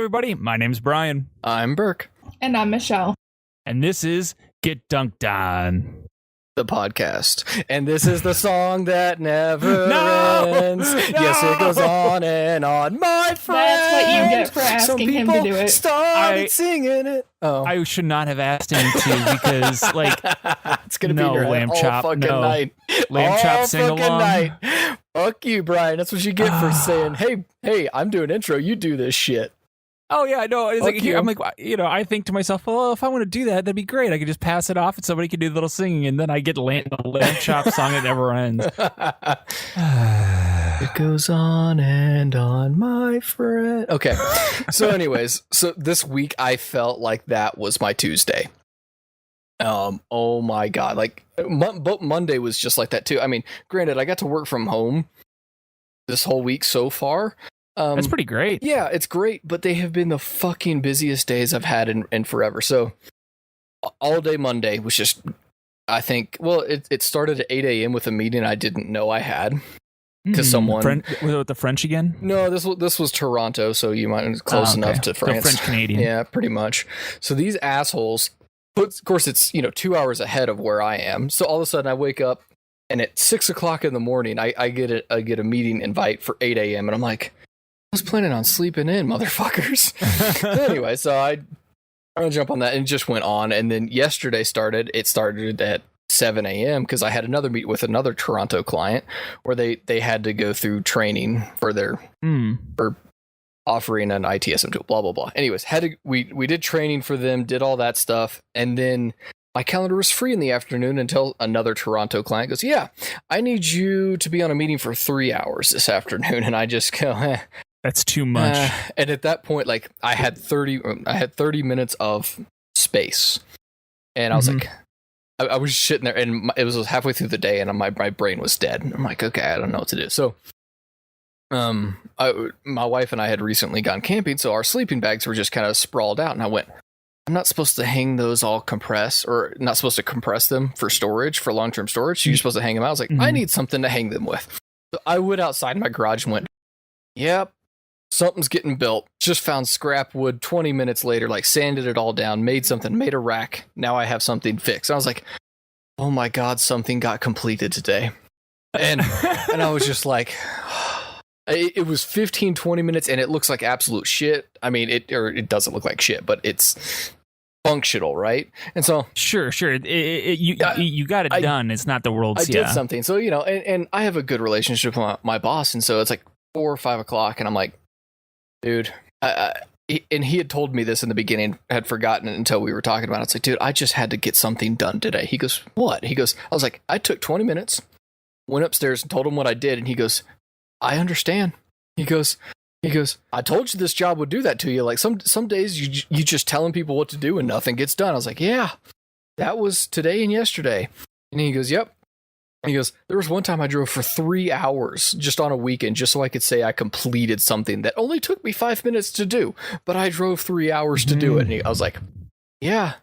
everybody. My name's Brian. I'm Burke. And I'm Michelle. And this is Get Dunked On, the podcast. And this is the song that never ends. No! Yes, it goes on and on, my friend. That's what you get for asking him to do it. Started singing it. Oh, I should not have asked him to because, like, it's gonna be in your head Lamb all Chop, fucking no. night. Lamb all Chop sing fucking along. night. Fuck you, Brian. That's what you get for saying, "Hey, I'm doing intro. You do this shit." Oh yeah, no. It's Fuck like you. I'm like, I think to myself, well, if I want to do that, that'd be great. I could just pass it off, and somebody could do the little singing, and then I get the Lamb Chop song that never ends. It goes on and on, my friend. Okay. So anyways, so this week I felt like that was my Tuesday. Oh my God. Like but Monday was just like that too. I mean, granted, I got to work from home this whole week so far. That's pretty great. Yeah, it's great, but they have been the fucking busiest days I've had in forever. So all day Monday was just, I think, well, it started at 8 a.m. with a meeting I didn't know I had. Because someone was it with the French again? No, this was Toronto, so you might close enough to France. So French Canadian. Yeah, pretty much. So these assholes, of course, it's 2 hours ahead of where I am. So all of a sudden, I wake up, and at 6 o'clock in the morning, I get a meeting invite for 8 a.m. and I'm like, I was planning on sleeping in, motherfuckers. So anyway, so I'm gonna jump on that, and it just went on. And then yesterday started. It started at 7 a.m. because I had another meet with another Toronto client where they had to go through training for their for offering an ITSM tool, blah blah blah. Anyways, we did training for them, did all that stuff, and then my calendar was free in the afternoon until another Toronto client goes, "Yeah, I need you to be on a meeting for 3 hours this afternoon," and I just go, That's too much. and at that point, like I had 30 minutes of space, and I was like. I was sitting there, and it was halfway through the day, and my brain was dead. I'm like, okay, I don't know what to do. So, my wife and I had recently gone camping, so our sleeping bags were just kind of sprawled out. And I went, I'm not supposed to hang those all compressed, or not supposed to compress them for storage, for long-term storage. You're supposed to hang them out. I was like, I need something to hang them with. So I went outside my garage and went, yep. Something's getting built. Just found scrap wood 20 minutes later, like sanded it all down, made a rack. Now I have something fixed. And I was like, oh my God, something got completed today. And I was just like, it was 15, 20 minutes and it looks like absolute shit. I mean, it doesn't look like shit, but it's functional, right? And so Sure. You got it done. It's not the world's. I did something. So, and I have a good relationship with my boss. And so it's like 4 or 5 o'clock and I'm like, dude, and he had told me this in the beginning, had forgotten it until we were talking about it. It's like, dude, I just had to get something done today. He goes, what? He goes, I was like, I took 20 minutes, went upstairs and told him what I did. And he goes, I understand. He goes, I told you this job would do that to you. Like some days you just telling people what to do and nothing gets done. I was like, yeah, that was today and yesterday. And he goes, yep. He goes, there was one time I drove for 3 hours just on a weekend just so I could say I completed something that only took me 5 minutes to do, but I drove 3 hours to do it. And I was like, yeah.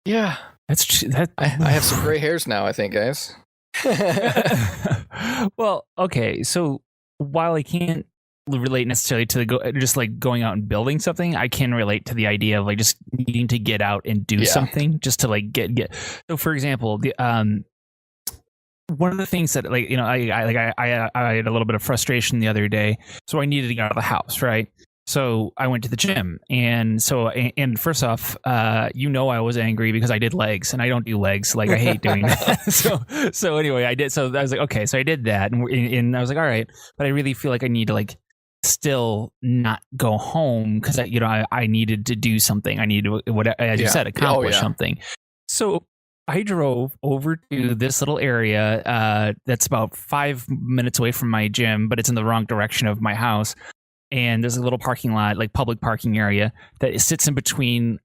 That. I have some gray hairs now, I think, guys. Well, okay. So while I can't relate necessarily to just like going out and building something, I can relate to the idea of like just needing to get out and do something just to like get. So for example, the one of the things that like I had a little bit of frustration the other day, so I needed to get out of the house, right? So I went to the gym, and first off, I was angry because I did legs, and I don't do legs, like I hate doing that. So anyway, I did. So I was like, okay, so I did that, and I was like, all right, but I really feel like I need to like still not go home because I needed to do something. I needed to, as you said, accomplish something. So I drove over to this little area that's about 5 minutes away from my gym, but it's in the wrong direction of my house. And there's a little parking lot, like public parking area, that sits in between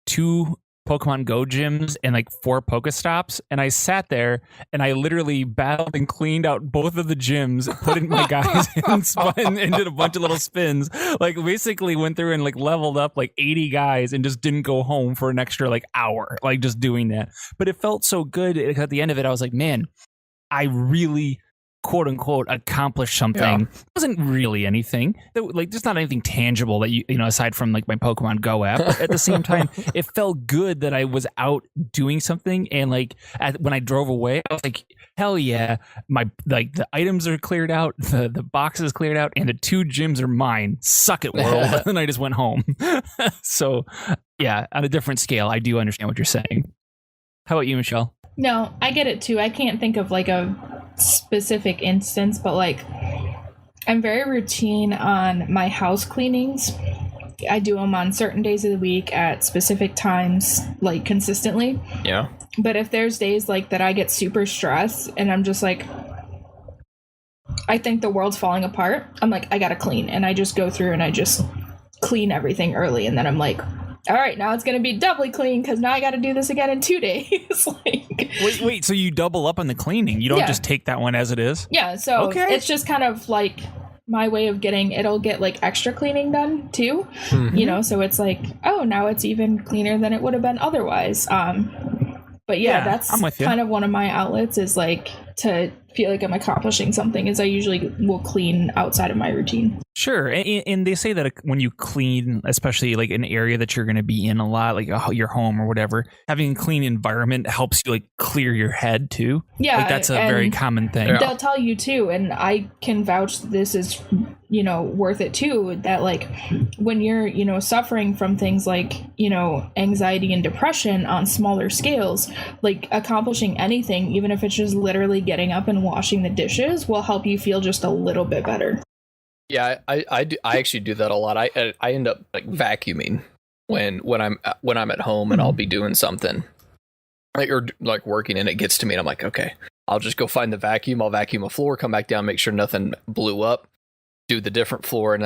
2 Pokemon Go gyms and like 4 Pokestops. And I sat there and I literally battled and cleaned out both of the gyms, put in my guys and spun and did a bunch of little spins. Like basically went through and like leveled up like 80 guys and just didn't go home for an extra like hour, like just doing that. But it felt so good. At the end of it, I was like, man, I really quote unquote accomplish something. It wasn't really anything. Like there's not anything tangible that you know aside from like my Pokemon Go app. But at the same time, it felt good that I was out doing something, and like when I drove away, I was like, hell yeah, the items are cleared out, the boxes cleared out, and the 2 gyms are mine. Suck it, world. And I just went home. So yeah, on a different scale, I do understand what you're saying. How about you, Michelle? No, I get it too. I can't think of like a specific instance, but like I'm very routine on my house cleanings. I do them on certain days of the week at specific times, like consistently. Yeah. But if there's days like that I get super stressed and I'm just like, I think the world's falling apart, I'm like, I gotta clean. And I just go through and I just clean everything early. And then I'm like, all right, now it's going to be doubly clean because now I got to do this again in 2 days. Like, wait, so you double up on the cleaning? You don't just take that one as it is? Yeah, so it's just kind of like my way of it'll get like extra cleaning done too, you know, so it's like, oh, now it's even cleaner than it would have been otherwise. But yeah, that's kind of one of my outlets is like to feel like I'm accomplishing something is I usually will clean outside of my routine. Sure. And they say that when you clean, especially like an area that you're going to be in a lot, like your home or whatever, having a clean environment helps you like clear your head too. Yeah. Like that's a very common thing. They'll tell you too. And I can vouch this is, you know, worth it too, that like when you're, you know, suffering from things like, you know, anxiety and depression on smaller scales, like accomplishing anything, even if it's just literally getting up and washing the dishes, will help you feel just a little bit better. Yeah, I actually do that a lot. I end up like vacuuming when I'm at home and I'll be doing something or like working and it gets to me and I'm like, okay, I'll just go find the vacuum. I'll vacuum a floor, come back down, make sure nothing blew up, do the different floor, and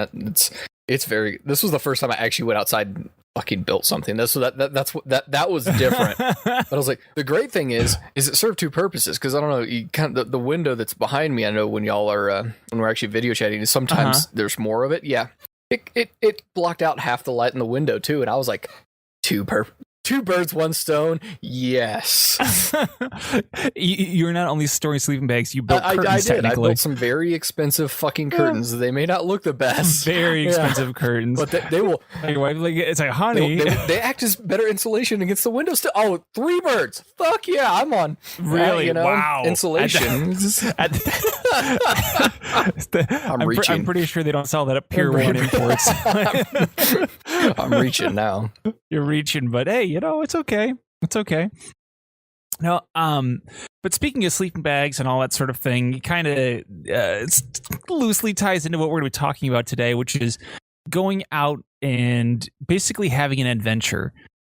it's very. This was the first time I actually went outside and fucking built something. That was different. But I was like, the great thing is it served 2 purposes because I don't know, you kind of the window that's behind me. I know when y'all are when we're actually video chatting, sometimes there's more of it. Yeah, it blocked out half the light in the window too, and I was like, 2 birds, 1 stone. Yes. You're not only storing sleeping bags, you built curtains. I did. Technically. I built some very expensive fucking curtains. They may not look the best. Very expensive curtains. But they will. Your wife, like, it's like, honey. They act as better insulation against the windows. Oh, 3 birds. Fuck yeah, I'm on. Really? You know, wow. Insulation. I'm reaching. I'm pretty sure they don't sell that at Pier 1 Imports. I'm reaching now. You're reaching, but hey, you know, it's okay. It's okay. No, but speaking of sleeping bags and all that sort of thing, it kind of loosely ties into what we're going to be talking about today, which is going out and basically having an adventure.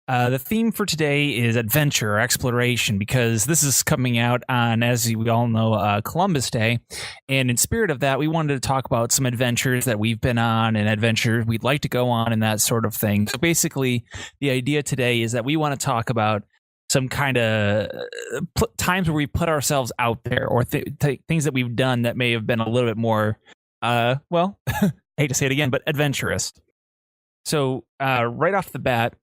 The theme for today is adventure or exploration because this is coming out on, as we all know, Columbus Day. And in spirit of that, we wanted to talk about some adventures that we've been on and adventures we'd like to go on and that sort of thing. So basically, the idea today is that we want to talk about some kind of times where we put ourselves out there or things that we've done that may have been a little bit more, well, I hate to say it again, but adventurous. So right off the bat,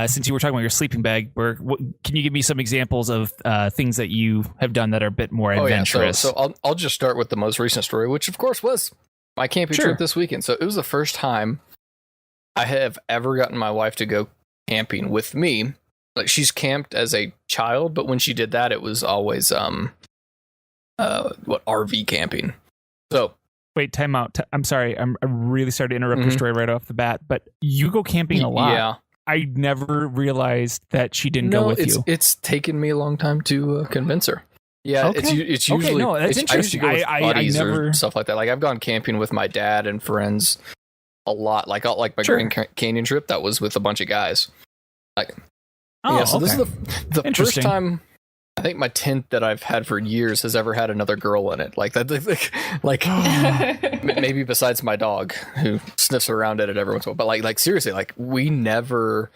since you were talking about your sleeping bag, can you give me some examples of things that you have done that are a bit more adventurous? Yeah. So I'll just start with the most recent story, which of course was my camping trip this weekend. So it was the first time I have ever gotten my wife to go camping with me. Like she's camped as a child, but when she did that, it was always RV camping. So wait, time out. I'm sorry. I'm really sorry to interrupt your story right off the bat, but you go camping a lot. Yeah. I never realized that she didn't go with you. It's taken me a long time to convince her. Yeah, okay. It's usually that's interesting. I never or stuff like that. Like I've gone camping with my dad and friends a lot. Like my Grand Canyon trip, that was with a bunch of guys. Like, this is the first time I think my tent that I've had for years has ever had another girl in it. Like that, like maybe besides my dog who sniffs around at it every once in a while. But like seriously, like we never.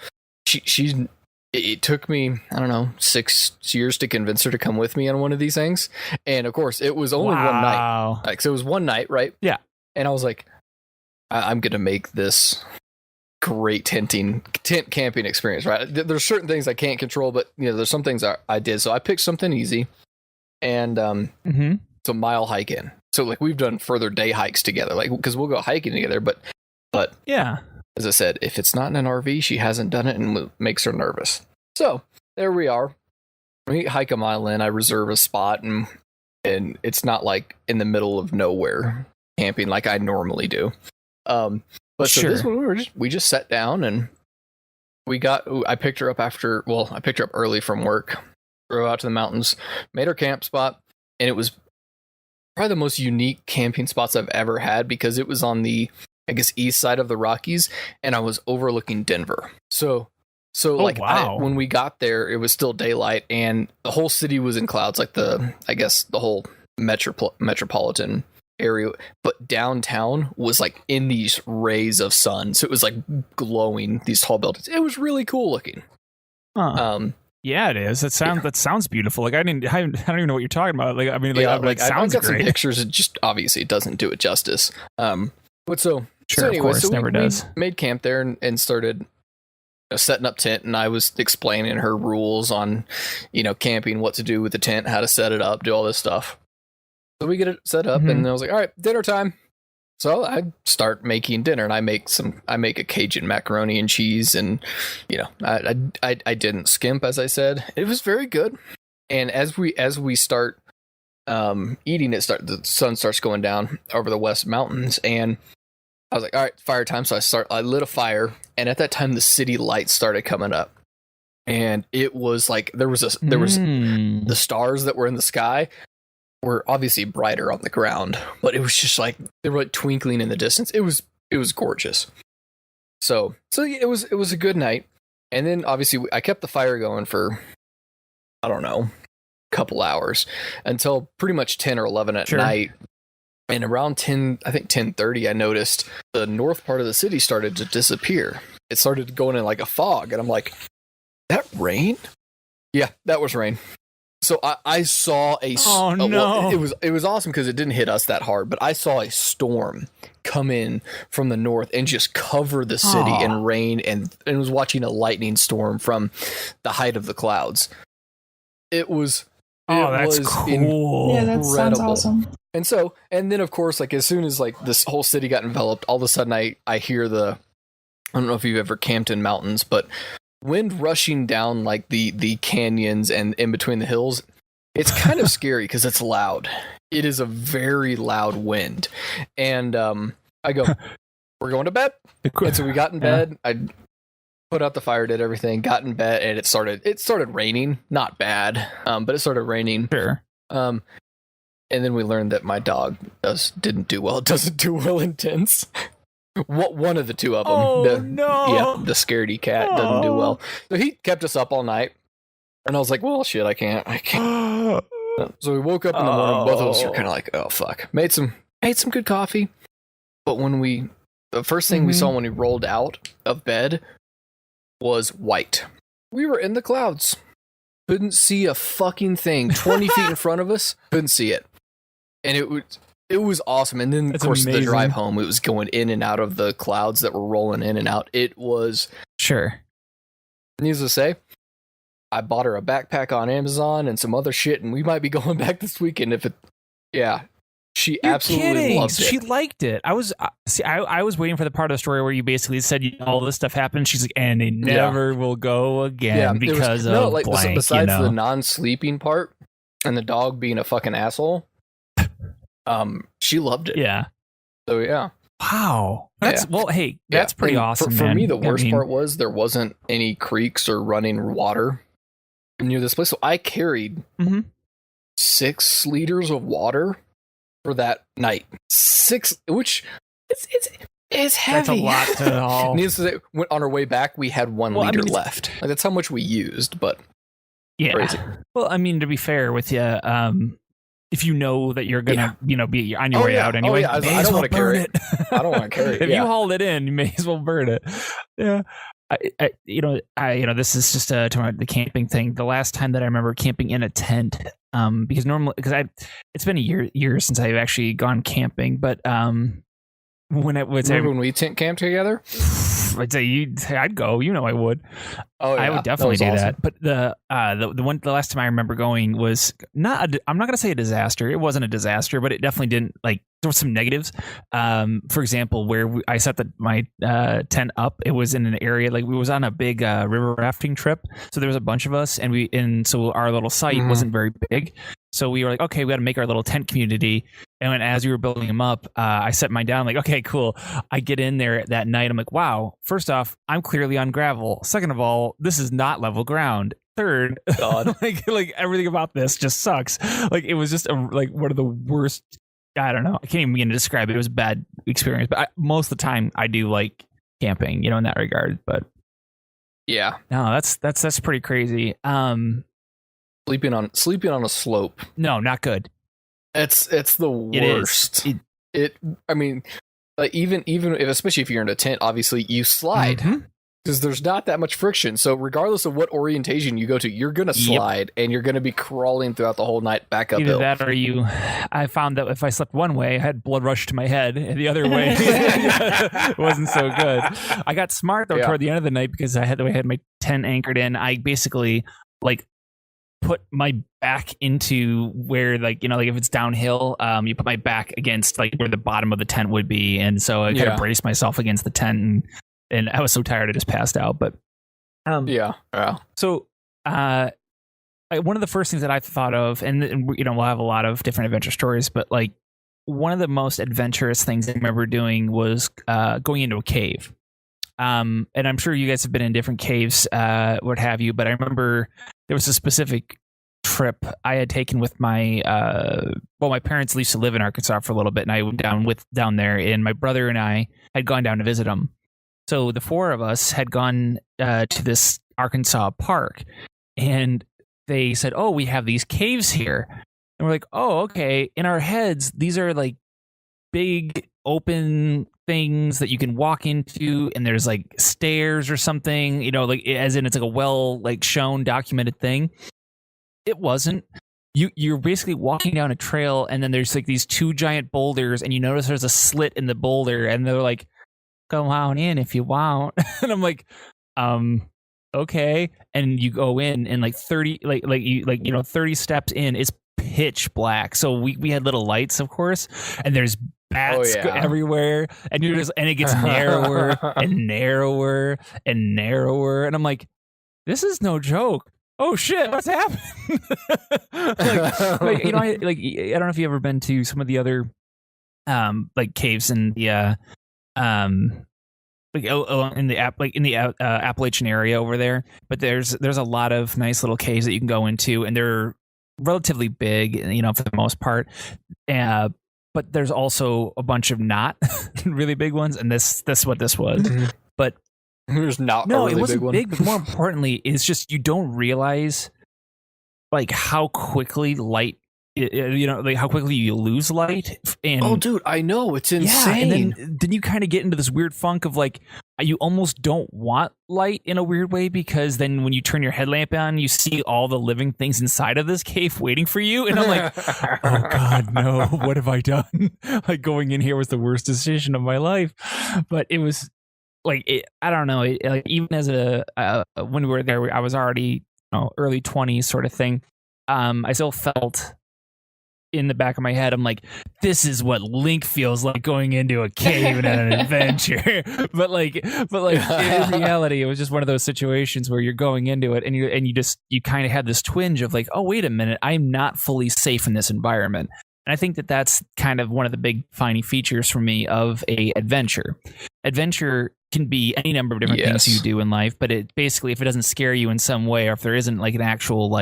It took me, I don't know, 6 years to convince her to come with me on one of these things. And of course, it was only one night. Like so, it was one night, right? Yeah. And I was like, I'm gonna make this great tent camping experience, right? There's certain things I can't control, but you know, there's some things I did. So I picked something easy, and it's a mile hike in. So like we've done further day hikes together, like because we'll go hiking together. But yeah, as I said, if it's not in an RV, she hasn't done it and it makes her nervous. So there we are. We hike a mile in. I reserve a spot, and it's not like in the middle of nowhere camping like I normally do. But so this one we just sat down and I picked her up I picked her up early from work, drove out to the mountains, made her camp spot, and it was probably the most unique camping spots I've ever had because it was on the, I guess, east side of the Rockies, and I was overlooking Denver. So wow. When we got there, it was still daylight, and the whole city was in clouds, like the whole metropolitan area. But downtown was like in these rays of sun, so it was like glowing, these tall buildings. It was really cool looking. Yeah, it is. That sounds beautiful. Like I don't even know what you're talking about. Like I mean, it sounds I've got great. some pictures. It just obviously it doesn't do it justice. But so Sure, of course, never does. We made camp there and started setting up tent, and I was explaining her rules on, camping, what to do with the tent, how to set it up, do all this stuff. So we get it set up, and I was like, all right, dinner time. So I start making dinner, and I make a Cajun macaroni and cheese, and I didn't skimp, as I said. It was very good. And as we start eating it, the sun starts going down over the West Mountains, and I was like, all right, fire time. So I lit a fire, and at that time the city lights started coming up, and it was like there was the stars that were in the sky were obviously brighter on the ground, but it was just like they were like twinkling in the distance. It was gorgeous. So it was a good night. And then obviously I kept the fire going for, I don't know, a couple hours until pretty much 10 or 11 at night. And around 10:30, I noticed the north part of the city started to disappear. It started going in like a fog, and I'm like, "That rain?" Yeah, that was rain. So I saw it was awesome because it didn't hit us that hard, but I saw a storm come in from the north and just cover the city in rain, and was watching a lightning storm from the height of the clouds. It was. That's cool. Yeah, that sounds awesome. And then of course, like as soon as like this whole city got enveloped, all of a sudden I hear I don't know if you've ever camped in mountains, but wind rushing down like the canyons and in between the hills. It's kind of scary because it's loud. It is a very loud wind. And I go, we're going to bed. And so we got in bed. I put out the fire, did everything, got in bed, and it started raining. Not bad, but it started raining. Sure. And then we learned that my dog doesn't do well. It doesn't do well in tents. One of the two of them. Oh, no. Yeah, the scaredy cat doesn't do well. So he kept us up all night. And I was like, well, shit, I can't. So we woke up in the morning. Both of us were kind of like, oh, fuck. Made some good coffee. But the first thing we saw when we rolled out of bed was white. We were in the clouds. Couldn't see a fucking thing. 20 feet in front of us. Couldn't see it. And it was awesome. And then, of course, the drive home, it was going in and out of the clouds that were rolling in and out. It was... Sure. Needless to say, I bought her a backpack on Amazon and some other shit, and we might be going back this weekend if it... Yeah. She absolutely loved it. She liked it. I was waiting for the part of the story where you basically said all this stuff happened. She's like, and they never will go again because of blank. Besides the non-sleeping part and the dog being a fucking asshole, she loved it. Yeah. So yeah. Wow. That's pretty awesome. For me, the worst part was there wasn't any creeks or running water near this place, so I carried 6 liters of water for that night. 6, which it's heavy. That's a lot to haul. Needless to say, on our way back, we had 1 liter left. Like, that's how much we used, but crazy. Well, I mean, to be fair with you, if you know that you're gonna, be on your way out anyway, I don't want to carry it. I don't want to carry it. If you hauled it in, you may as well burn it. Yeah. This is just to the camping thing. The last time that I remember camping in a tent, because it's been a year since I've actually gone camping, but when it was, Remember when we tent camped together? I'd say I'd go. You know, I would. Oh, yeah. I would definitely do awesome. that. But the last time I remember going was not. I'm not going to say a disaster. It wasn't a disaster, but it definitely didn't like. There were some negatives. For example, where I set my tent up, it was in an area like we was on a big river rafting trip. So there was a bunch of us, and so our little site wasn't very big. So we were like, okay, we got to make our little tent community. And as we were building them up, I set mine down. Like, okay, cool. I get in there that night. I'm like, wow. First off, I'm clearly on gravel. Second of all, this is not level ground. Third, God. like everything about this just sucks. Like it was just like one of the worst. I don't know. I can't even begin to describe it. It was a bad experience. But most of the time, I do like camping, in that regard. But yeah, no, that's pretty crazy. sleeping on a slope. No, not good. It's the worst. I mean, even if, especially if you're in a tent, obviously you slide because there's not that much friction. So regardless of what orientation you go to, you're gonna slide and you're gonna be crawling throughout the whole night back uphill. Either that, or I found that if I slept one way, I had blood rush to my head, and the other way it wasn't so good. I got smart though toward the end of the night because I had my tent anchored in. I basically put my back into where if it's downhill, you put my back against where the bottom of the tent would be, and so I kind of braced myself against the tent, and I was so tired I just passed out. But so one of the first things that I thought of, and we'll have a lot of different adventure stories, but one of the most adventurous things I remember doing was going into a cave. And I'm sure you guys have been in different caves, what have you, but I remember there was a specific trip I had taken with my parents used to live in Arkansas for a little bit, and I went down there, and my brother and I had gone down to visit them. So the four of us had gone to this Arkansas park, and they said, "Oh, we have these caves here," and we're like, "Oh, okay." In our heads, these are big open things that you can walk into, and there's stairs or something, as in it's a well shown documented thing. It wasn't. You're basically walking down a trail, and then there's these two giant boulders, and you notice there's a slit in the boulder, and they're like, "Go on in if you want." And I'm like, okay. And you go in, and 30 30 steps in, it's pitch black. So we had little lights, of course, and there's bats everywhere, and it gets narrower and narrower and narrower, and I'm like, this is no joke. Oh shit, what's happened? I don't know if you ever been to some of the other caves in the in the Appalachian area over there, but there's a lot of nice little caves that you can go into, and they're relatively big, for the most part. But there's also a bunch of not really big ones, and this what this was. Mm-hmm. But there's not no, a really it wasn't big one. big. But more importantly, it's just you don't realize how quickly light. How quickly you lose light. And oh, dude, I know, it's insane. Yeah, and then you kind of get into this weird funk of you almost don't want light in a weird way, because then when you turn your headlamp on, you see all the living things inside of this cave waiting for you, and I'm like, oh god, no, what have I done? Going in here was the worst decision of my life. But it was I don't know, even as when we were there, I was already early 20s sort of thing. I still felt in the back of my head, I'm like, this is what Link feels like going into a cave and an adventure. but in reality, it was just one of those situations where you're going into it, and you kind of had this twinge of oh, wait a minute, I'm not fully safe in this environment. And I think that that's kind of one of the big defining features for me of a adventure. Adventure can be any number of different things you do in life, but it basically, if it doesn't scare you in some way, or if there isn't an actual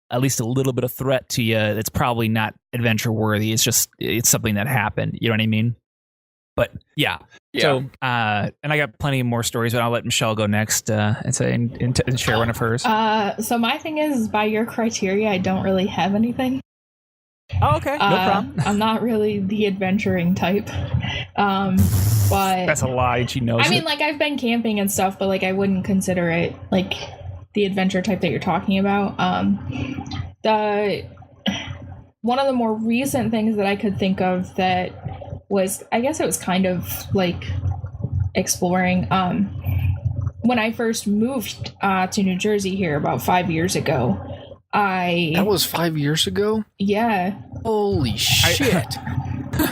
at least a little bit of threat to you, it's probably not adventure worthy. It's something that happened. You know what I mean? But yeah. So, and I got plenty more stories, but I'll let Michelle go next and share one of hers. So my thing is, by your criteria, I don't really have anything. Oh, okay. No problem. I'm not really the adventuring type. But that's a lie. She knows. I mean, I've been camping and stuff, but I wouldn't consider it the adventure type that you're talking about. One of the more recent things that I could think of that was, I guess it was kind of like exploring. When I first moved to New Jersey here about 5 years ago, That was 5 years ago? Yeah. Holy shit.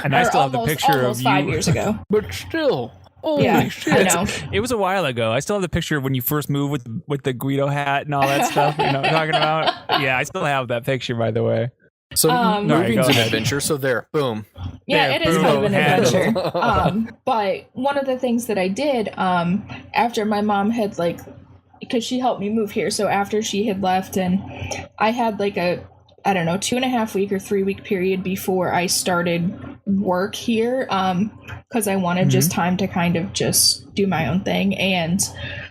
And I still have the picture of almost you. 5 years ago. But still. Holy Yeah, shit. I know. It was a while ago. I still have the picture of when you first moved with the Guido hat and all that stuff. You know what I'm talking about? Yeah, I still have that picture, by the way. So moving's go an ahead. adventure, so there, boom. Yeah, There, it is boom, kind of an handle. adventure. But one of the things that I did after my mom had because she helped me move here, so after she had left, and I had like a, I don't know, 2.5 week or 3 week period before I started work here, because I wanted just time to kind of just do my own thing. And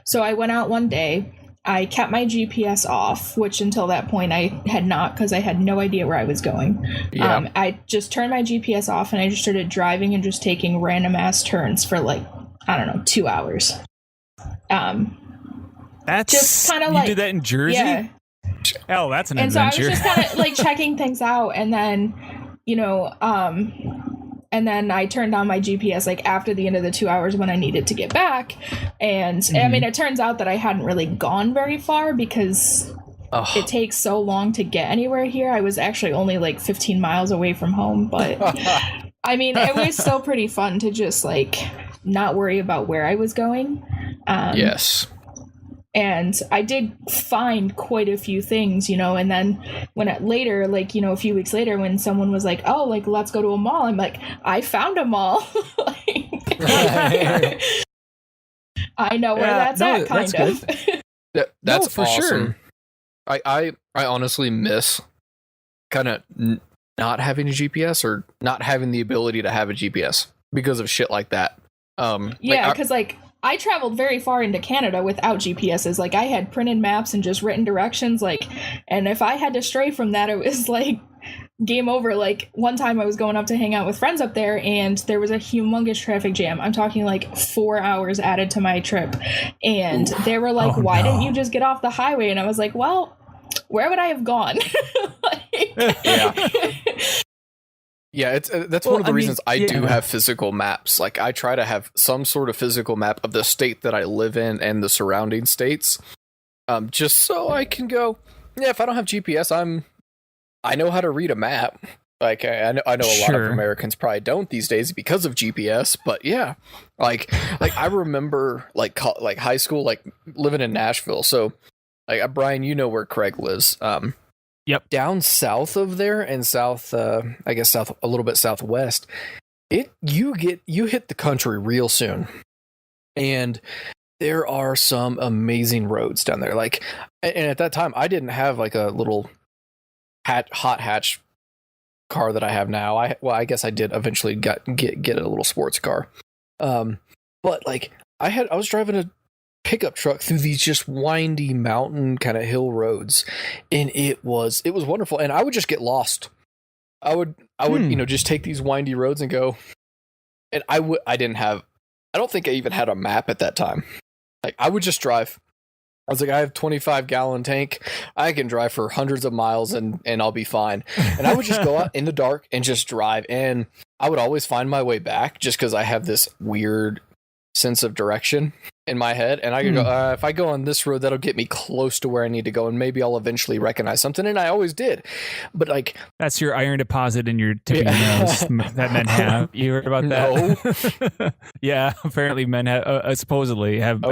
so I went out one day. I kept my GPS off, which until that point I had not, because I had no idea where I was going. Yeah. I just turned my GPS off and I just started driving and just taking random ass turns for like, I don't know, 2 hours. That's Just kinda you like- did that in Jersey? Yeah. Oh, that's an And so I was adventure. just kind of like checking things out, and then, and then I turned on my GPS like after the end of the 2 hours when I needed to get back. And I mean, it turns out that I hadn't really gone very far because it takes so long to get anywhere here. I was actually only like 15 miles away from home, but I mean, it was still pretty fun to just like not worry about where I was going. Yes. And I did find quite a few things, and then when later, like, a few weeks later, when someone was like, oh, like, let's go to a mall, I'm like, I found a mall. I know where that's at, kind that's of. That's No, for awesome. sure. I honestly miss kind of not having a GPS or not having the ability to have a GPS because of shit like that. Yeah, because I traveled very far into Canada without GPSs. Like, I had printed maps and just written directions, and if I had to stray from that, it was like game over. Like, one time I was going up to hang out with friends up there, and there was a humongous traffic jam. I'm talking like 4 hours added to my trip, and they were like, why didn't you just get off the highway? And I was like, well, where would I have gone? Yeah. Yeah, it's that's one of the reasons I do yeah. have physical maps. Like, I try to have some sort of physical map of the state that I live in and the surrounding states, just so I can go. Yeah, if I don't have GPS, I know how to read a map. Like, I know a lot Sure. of Americans probably don't these days because of GPS. But yeah, like I remember like high school, like living in Nashville. So, like, Brian, you know where Craig lives. Yep. Down south of there and south, I guess south, a little bit southwest, you hit the country real soon. And there are some amazing roads down there. Like, and at that time I didn't have like a little hot hatch car that I have now. I guess I did eventually get a little sports car. But like I was driving a pickup truck through these just windy mountain kind of hill roads, and it was wonderful. And I would just get lost. I would just take these windy roads and go. And I don't think I even had a map at that time. Like, I would just drive. I was like, I have 25-gallon tank. I can drive for hundreds of miles and I'll be fine. And I would just go out in the dark and just drive. And I would always find my way back just because I have this weird sense of direction in my head, and I could go, if I go on this road, that'll get me close to where I need to go, and maybe I'll eventually recognize something. And I always did. But like, That's your iron deposit in your tip of your nose that men have. You heard about that? Yeah, apparently men have, supposedly have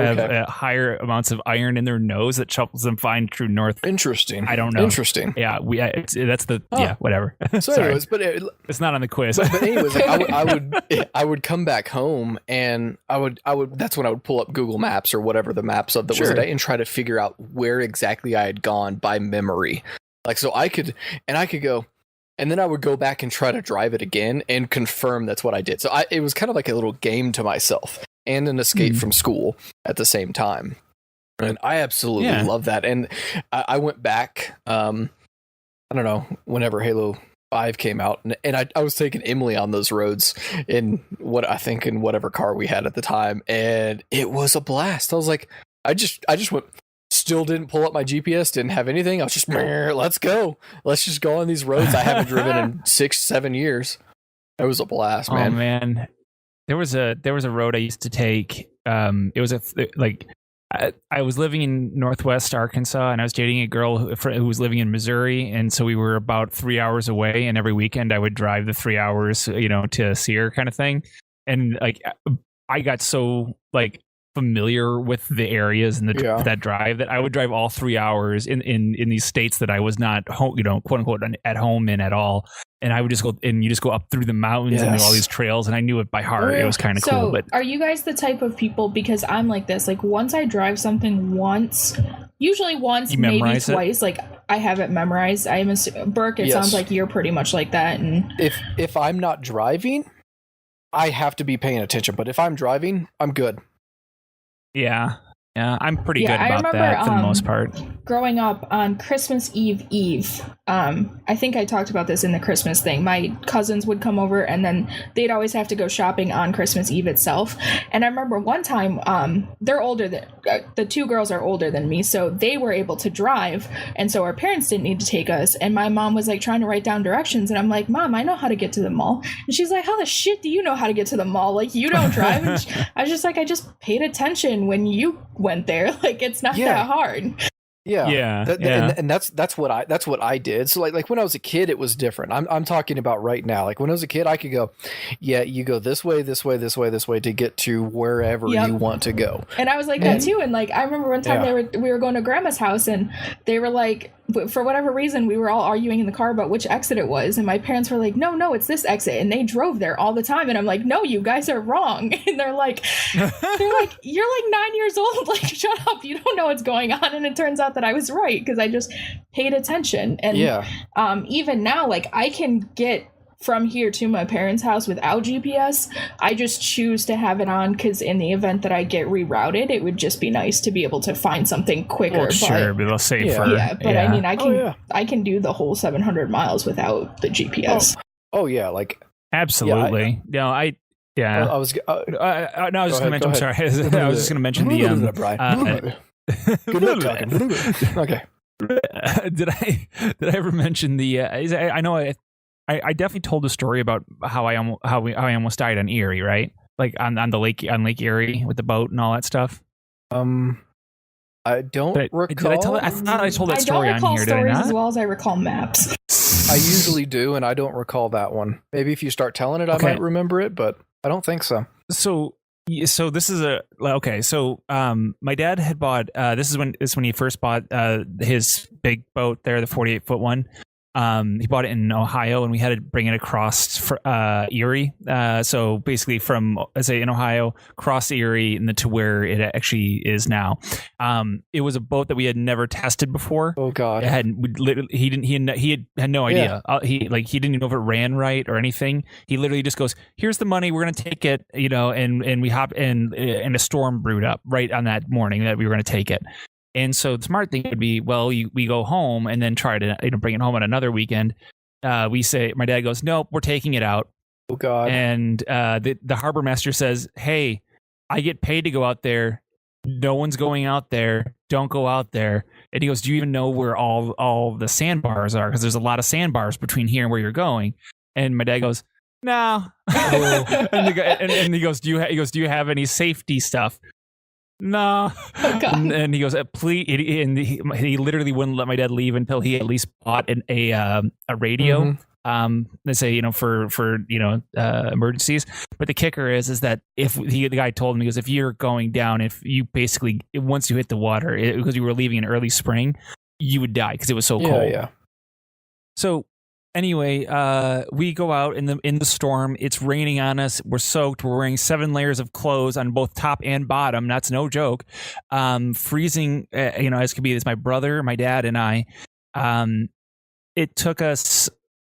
higher amounts of iron in their nose that helps them find true north. interesting. I don't know. Interesting. Yeah, that's the whatever. So, Sorry. anyways, but It's not on the quiz. but anyways, like, I would come back home, and I would that's when I would pull up Google Maps or whatever the maps of that was Sure. today, and try to figure out where exactly I had gone by memory. Like, so I could go, and then I would go back and try to drive it again and confirm that's what I did. So it was kind of like a little game to myself and an escape from school at the same time. And I absolutely love that. And I went back, I don't know, whenever Halo 5 came out, and I was taking Emily on those roads in whatever car we had at the time, and it was a blast. I was like, I just went, still didn't pull up my GPS, didn't have anything. I was just, let's go. Let's just go on these roads I haven't driven in 6-7 years. It was a blast, Oh man. man, there was a road I used to take. It was I was living in Northwest Arkansas, and I was dating a girl who was living in Missouri, and so we were about 3 hours away. And every weekend, I would drive the 3 hours, to see her, kind of thing. And like, I got so like familiar with the areas and that drive that I would drive all 3 hours in these states that I was not home, quote unquote, at home in at all. And I would just go, and you just go up through the mountains and do all these trails, and I knew it by heart. It was kind of cool. But are you guys the type of people, because I'm like this, like once I drive something usually once, maybe twice, like I have it memorized. Burke, it sounds like you're pretty much like that. And if I'm not driving, I have to be paying attention. But if I'm driving, I'm good. Yeah, I'm pretty good about that for the most part. Growing up on Christmas Eve, I think I talked about this in the Christmas thing. My cousins would come over, and then they'd always have to go shopping on Christmas Eve itself. And I remember one time, they're older than the two girls are older than me, so they were able to drive, and so our parents didn't need to take us. And my mom was like trying to write down directions, and I'm like, Mom, I know how to get to the mall. And she's like, how the shit do you know how to get to the mall? Like, you don't drive. And I was just like, I just paid attention when you went there. Like, it's not that hard. And that's what I did. So like when I was a kid, it was different. I'm talking about right now. Like when I was a kid, I could go, you go this way to get to wherever you want to go. And I was like that too. And like I remember one time we were going to grandma's house, and they were like, for whatever reason, we were all arguing in the car about which exit it was, and my parents were like, no, it's this exit, and they drove there all the time. And I'm like, no, you guys are wrong. And they're like, you're like 9 years old, like shut up, you don't know what's going on. And it turns out that I was right, because I just paid attention. And even now, like I can get from here to my parents' house without GPS. I just choose to have it on, because in the event that I get rerouted, it would just be nice to be able to find something quicker. Well, sure, but safer. I mean, I can do the whole 700 miles without the GPS. Oh yeah, like absolutely. I was just going to mention. I'm sorry. I was just going to mention the. Good luck talking. Okay. Did I ever mention the? I know I definitely told the story about how I almost died on Erie, right? Like on Lake Erie with the boat and all that stuff. I don't recall. Did I tell it? I thought I told that story on here. Did I not? As well as I recall maps. I usually do, and I don't recall that one. Maybe if you start telling it, I might remember it, but I don't think so. So this is my dad had bought. This is when he first bought his big boat there, the 48-foot one. He bought it in Ohio, and we had to bring it across Erie. So basically from, let's say, in Ohio, cross Erie and then to where it actually is now. It was a boat that we had never tested before. Oh God! He had no idea. He didn't even know if it ran right or anything. He literally just goes, "Here's the money. We're gonna take it," and we hop in, and a storm brewed up right on that morning that we were gonna take it. And so the smart thing would be, we go home and then try to bring it home on another weekend. We say, my dad goes, nope, we're taking it out. Oh God! And the harbor master says, hey, I get paid to go out there. No one's going out there. Don't go out there. And he goes, do you even know where all the sandbars are? Because there's a lot of sandbars between here and where you're going. And my dad goes, no. and he goes, do you have any safety stuff? No. Oh, and he goes, please. And he literally wouldn't let my dad leave until he at least bought a radio. Mm-hmm. Let's say, for emergencies. But the kicker is that if the guy told him, he goes, if you're going down, if you basically, once you hit the water, because you were leaving in early spring, you would die because it was so cold. Yeah. So anyway, we go out in the storm. It's raining on us. We're soaked. We're wearing 7 layers of clothes on both top and bottom. That's no joke. Freezing, as could be. It's my brother, my dad, and I. It took us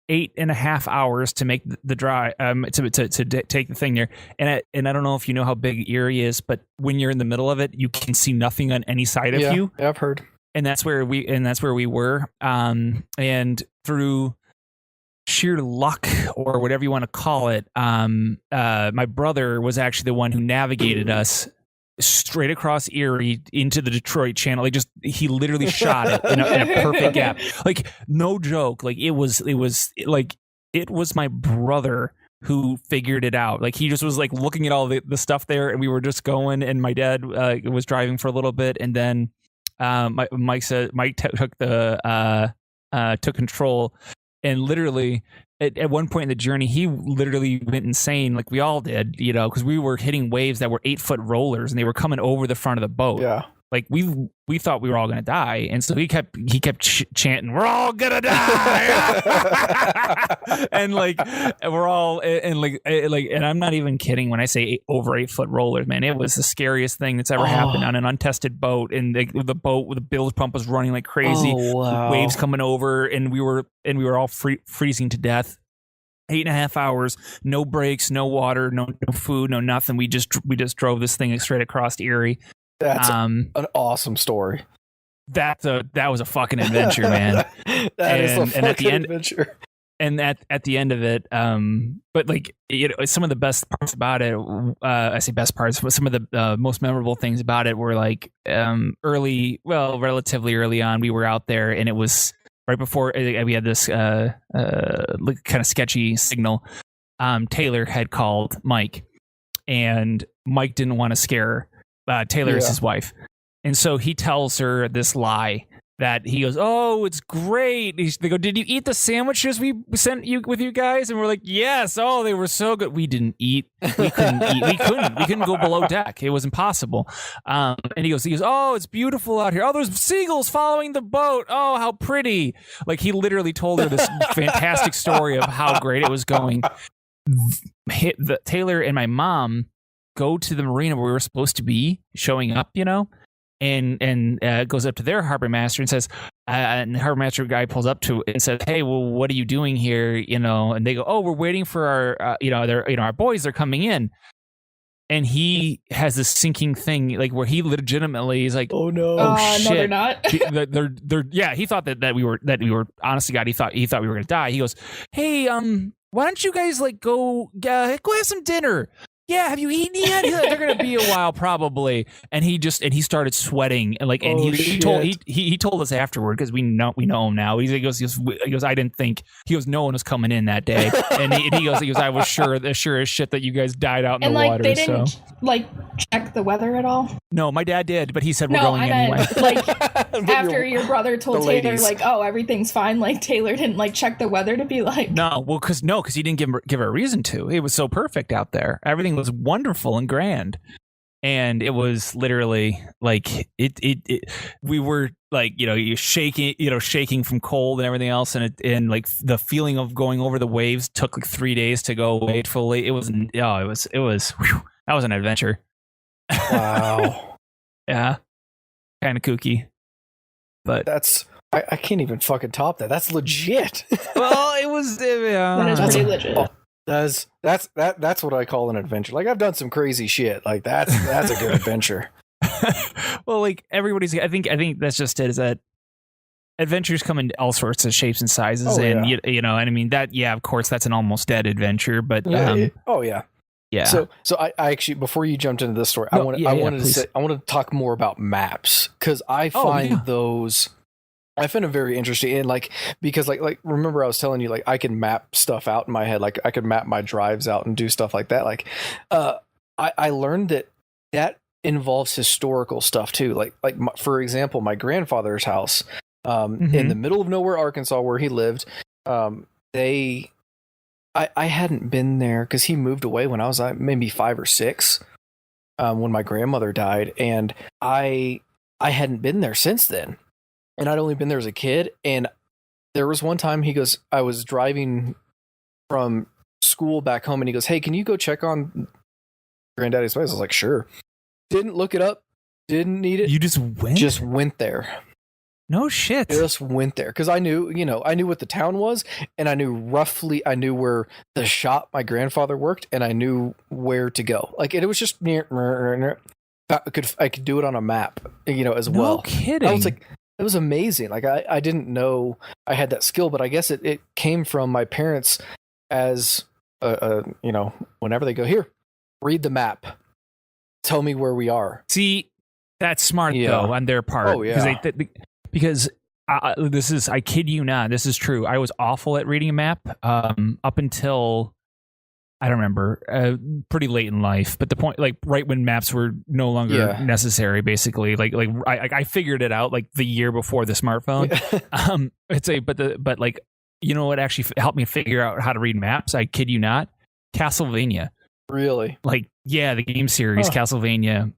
8.5 hours to make the drive, to take the thing there. And I don't know if you know how big Erie is, but when you're in the middle of it, you can see nothing on any side of you. Yeah, I've heard. And that's where we were. And through sheer luck or whatever you want to call it, my brother was actually the one who navigated us straight across Erie into the Detroit Channel. He literally shot it in a perfect gap. Like, no joke. Like it was my brother who figured it out. Like he just was like looking at all the stuff there, and we were just going. And my dad was driving for a little bit, and then Mike took control, and literally at one point in the journey, he literally went insane, like we all did, you know, because we were hitting waves that were 8-foot rollers, and they were coming over the front of the boat. Yeah. Like we thought we were all gonna die, and so he kept chanting, "We're all gonna die," and we're all and I'm not even kidding when I say over 8-foot rollers, man. It was the scariest thing that's ever happened on an untested boat, and the boat with the bilge pump was running like crazy, waves coming over, and we were all freezing to death. 8.5 hours, no brakes, no water, no food, no nothing. We just drove this thing straight across Erie. That's an awesome story. That was a fucking adventure, man. That is a fucking adventure. And at the end of it, but like, you know, some of the best parts about it, I say best parts, but some of the most memorable things about it were like relatively early on, we were out there, and it was right before we had this kind of sketchy signal. Taylor had called Mike, and Mike didn't want to scare her. Taylor is his wife. And so he tells her this lie that he goes, "Oh, it's great." They go, "Did you eat the sandwiches we sent you with you guys?" And we're like, "Yes." "Oh, they were so good." We didn't eat. We couldn't eat. We couldn't go below deck. It was impossible. And he goes, "Oh, it's beautiful out here. Oh, there's seagulls following the boat. Oh, how pretty." Like he literally told her this fantastic story of how great it was going. Taylor and my mom go to the marina where we were supposed to be showing up, you know, and goes up to their harbor master and says, and the harbor master guy pulls up to and says, "Hey, well, what are you doing here?" You know, and they go, "Oh, we're waiting for our, our boys are coming in." And he has this sinking thing, like where he legitimately is like, "Oh no, shit, no, they're not." they're yeah. He thought that we were honest to God, he thought we were gonna die. He goes, "Hey, why don't you guys like go have some dinner? Yeah, have you eaten yet?" "They're gonna be a while probably." And he started sweating, and like, and he told us afterward, because we know him now. He goes, "I didn't think." He goes, "No one was coming in that day," and he goes, "I was sure as shit that you guys died out in the water." They didn't check the weather at all. No, my dad did, but he said we're going anyway. Like after your brother told Taylor like, "Oh, everything's fine," like Taylor didn't like check the weather to be like, because he didn't give her a reason to. It was so perfect out there. Everything was wonderful and grand, and it was literally like it we were like, you know, you're shaking from cold and everything else, and like the feeling of going over the waves took like 3 days to go away fully. It was whew, that was an adventure. Wow. Yeah, kind of kooky, but that's I can't even fucking top that. That's legit. Well, it was that is pretty legit. That's what I call an adventure. Like I've done some crazy shit. Like that's a good adventure. Well, like everybody's, I think that's just it. Is that adventures come in all sorts of shapes and sizes, you know, and I mean that. Yeah, of course, that's an almost dead adventure, but yeah. Yeah. So I actually, before you jumped into this story, I wanted to talk more about maps, because I find those. I find it very interesting, and like, because like remember I was telling you, like, I can map stuff out in my head, like I could map my drives out and do stuff like that. Like I learned that involves historical stuff too, like for example, my grandfather's house in the middle of nowhere, Arkansas, where he lived. I hadn't been there because he moved away when I was maybe 5 or 6, when my grandmother died, and I hadn't been there since then. And I'd only been there as a kid. And there was one time he goes, I was driving from school back home, and he goes, "Hey, can you go check on Granddaddy's place?" I was like, "Sure." Didn't look it up. Didn't need it. You just went? Just went there. No shit. Just went there. Because I knew what the town was, and I knew where the shop my grandfather worked, and I knew where to go. Like, it was just near. I could do it on a map, as well. No kidding. I was like, it was amazing. Like I didn't know I had that skill, but I guess it came from my parents as whenever they go, "Here, read the map. Tell me where we are." See, that's smart though on their part. Oh yeah. Because this is, I kid you not, this is true. I was awful at reading a map up until I don't remember, pretty late in life, but the point, like right when maps were no longer necessary, basically, like I figured it out like the year before the smartphone. But like, you know what actually helped me figure out how to read maps? I kid you not, Castlevania. Really? Like, yeah, the game series Castlevania.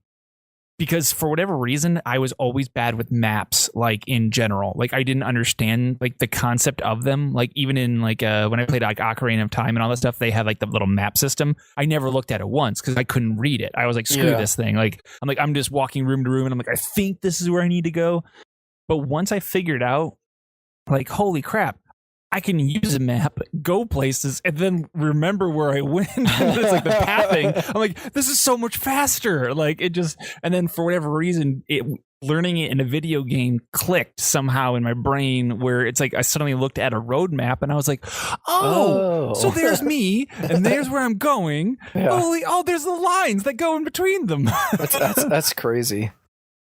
Because for whatever reason, I was always bad with maps, like in general. Like I didn't understand like the concept of them. Like even in like when I played like Ocarina of Time and all that stuff, they had like the little map system. I never looked at it once because I couldn't read it. I was like, screw this thing. Like I'm just walking room to room and I'm like, I think this is where I need to go. But once I figured out, like, holy crap, I can use a map, go places, and then remember where I went. It's like the pathing. I'm like, this is so much faster. Like it just, and then for whatever reason, learning it in a video game clicked somehow in my brain where it's like I suddenly looked at a road map and I was like, so there's me and there's where I'm going. Yeah. There's the lines that go in between them. That's crazy.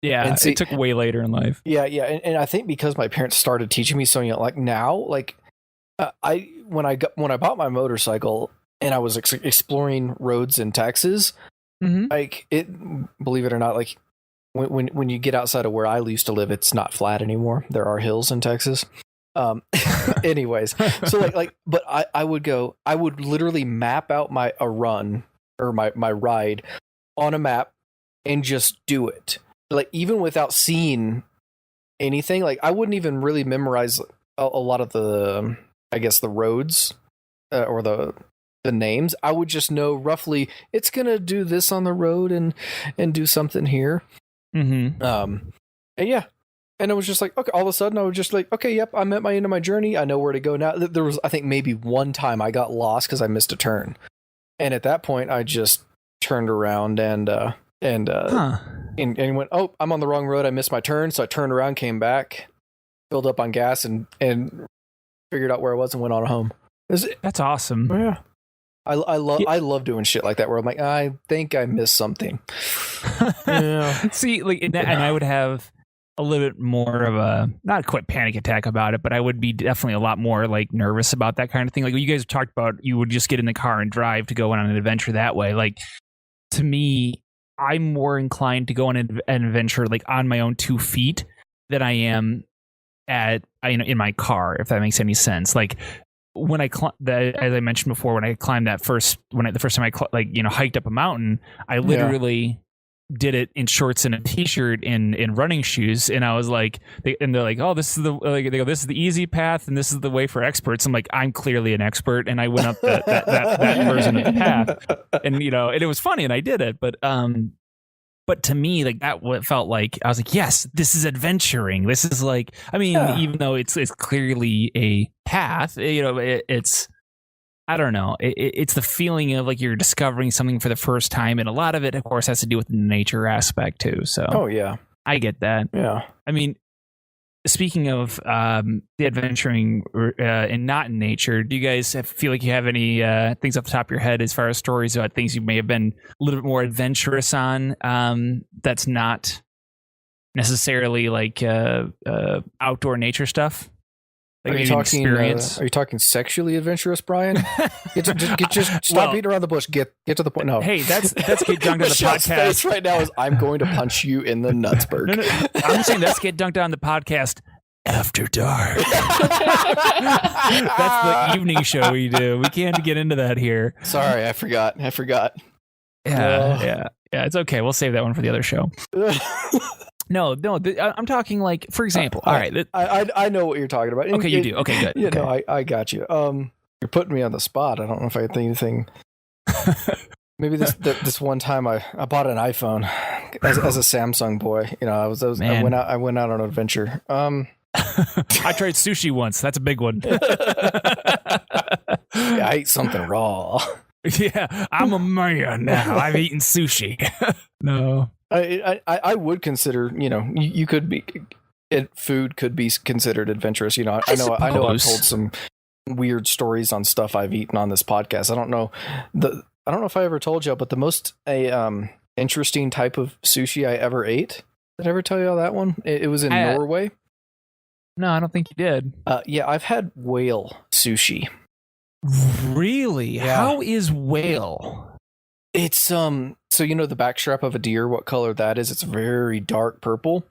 Yeah, and see, it took way later in life. Yeah, and I think because my parents started teaching me so young, like now, like when I bought my motorcycle and I was exploring roads in Texas, like believe it or not, like when you get outside of where I used to live, it's not flat anymore. There are hills in Texas. Anyways, so but I would literally map out a run or my ride on a map and just do it. Like even without seeing anything, like I wouldn't even really memorize a lot of the, I guess, the roads or the names. I would just know roughly it's gonna do this on the road and do something here. And yeah, and it was just like, okay, all of a sudden I was just like, okay, yep, I'm at my end of my journey. I know where to go now. There was, I think, maybe one time I got lost because I missed a turn, and at that point I just turned around and went, oh, I'm on the wrong road. I missed my turn. So I turned around, came back, filled up on gas and figured out where I was and went on home. That's awesome. Yeah. I love doing shit like that where I'm like, I think I missed something. Yeah. See, like, and I would have a little bit more of a, not quite panic attack about it, but I would be definitely a lot more like nervous about that kind of thing. Like you guys talked about, you would just get in the car and drive to go on an adventure that way. Like to me, I'm more inclined to go on an adventure like on my own 2 feet than I am in my car, if that makes any sense. Like when I as I mentioned before, when I climbed the first time I hiked up a mountain, I literally did it in shorts and a t-shirt in running shoes, and I was like, they're like, oh, this is this is the easy path and this is the way for experts. I'm like, I'm clearly an expert, and I went up that version of the path, and and it was funny, and I did it, but to me, like that, what felt like I was like, yes, this is adventuring. This is like, I mean, even though it's clearly a path, it's. I don't know. It's the feeling of like you're discovering something for the first time. And a lot of it, of course, has to do with the nature aspect, too. So, I get that. Yeah. I mean, speaking of the adventuring and not in nature, do you guys feel like you have any things off the top of your head as far as stories about things you may have been a little bit more adventurous on that's not necessarily like outdoor nature stuff? Like are you talking sexually adventurous, Brian? Just stop beating around the bush. Get to the point. No. Hey, that's Get Dunked on the podcast. Face right now is I'm going to punch you in the nutsburg. No. I'm saying let's Get Dunked on the podcast after dark. That's the evening show we do. We can't get into that here. Sorry, I forgot. Yeah. It's okay. We'll save that one for the other show. No, I'm talking like, for example. All right, I know what you're talking about. Okay, you do. Okay, good. Yeah, okay. No, I got you. You're putting me on the spot. I don't know if I can think anything. Maybe this one time I bought an iPhone as a Samsung boy. I went out on an adventure. I tried sushi once. That's a big one. I ate something raw. Yeah, I'm a man now. I've eaten sushi. No. I would consider, you could be, food could be considered adventurous. I know I've told some weird stories on stuff I've eaten on this podcast. I don't know if I ever told you, but the most interesting type of sushi I ever ate. Did I ever tell you all that one? It was in Norway. No, I don't think you did. Yeah, I've had whale sushi. Really? Yeah. How is whale? It's so you know the backstrap of a deer, what color that is? It's very dark purple.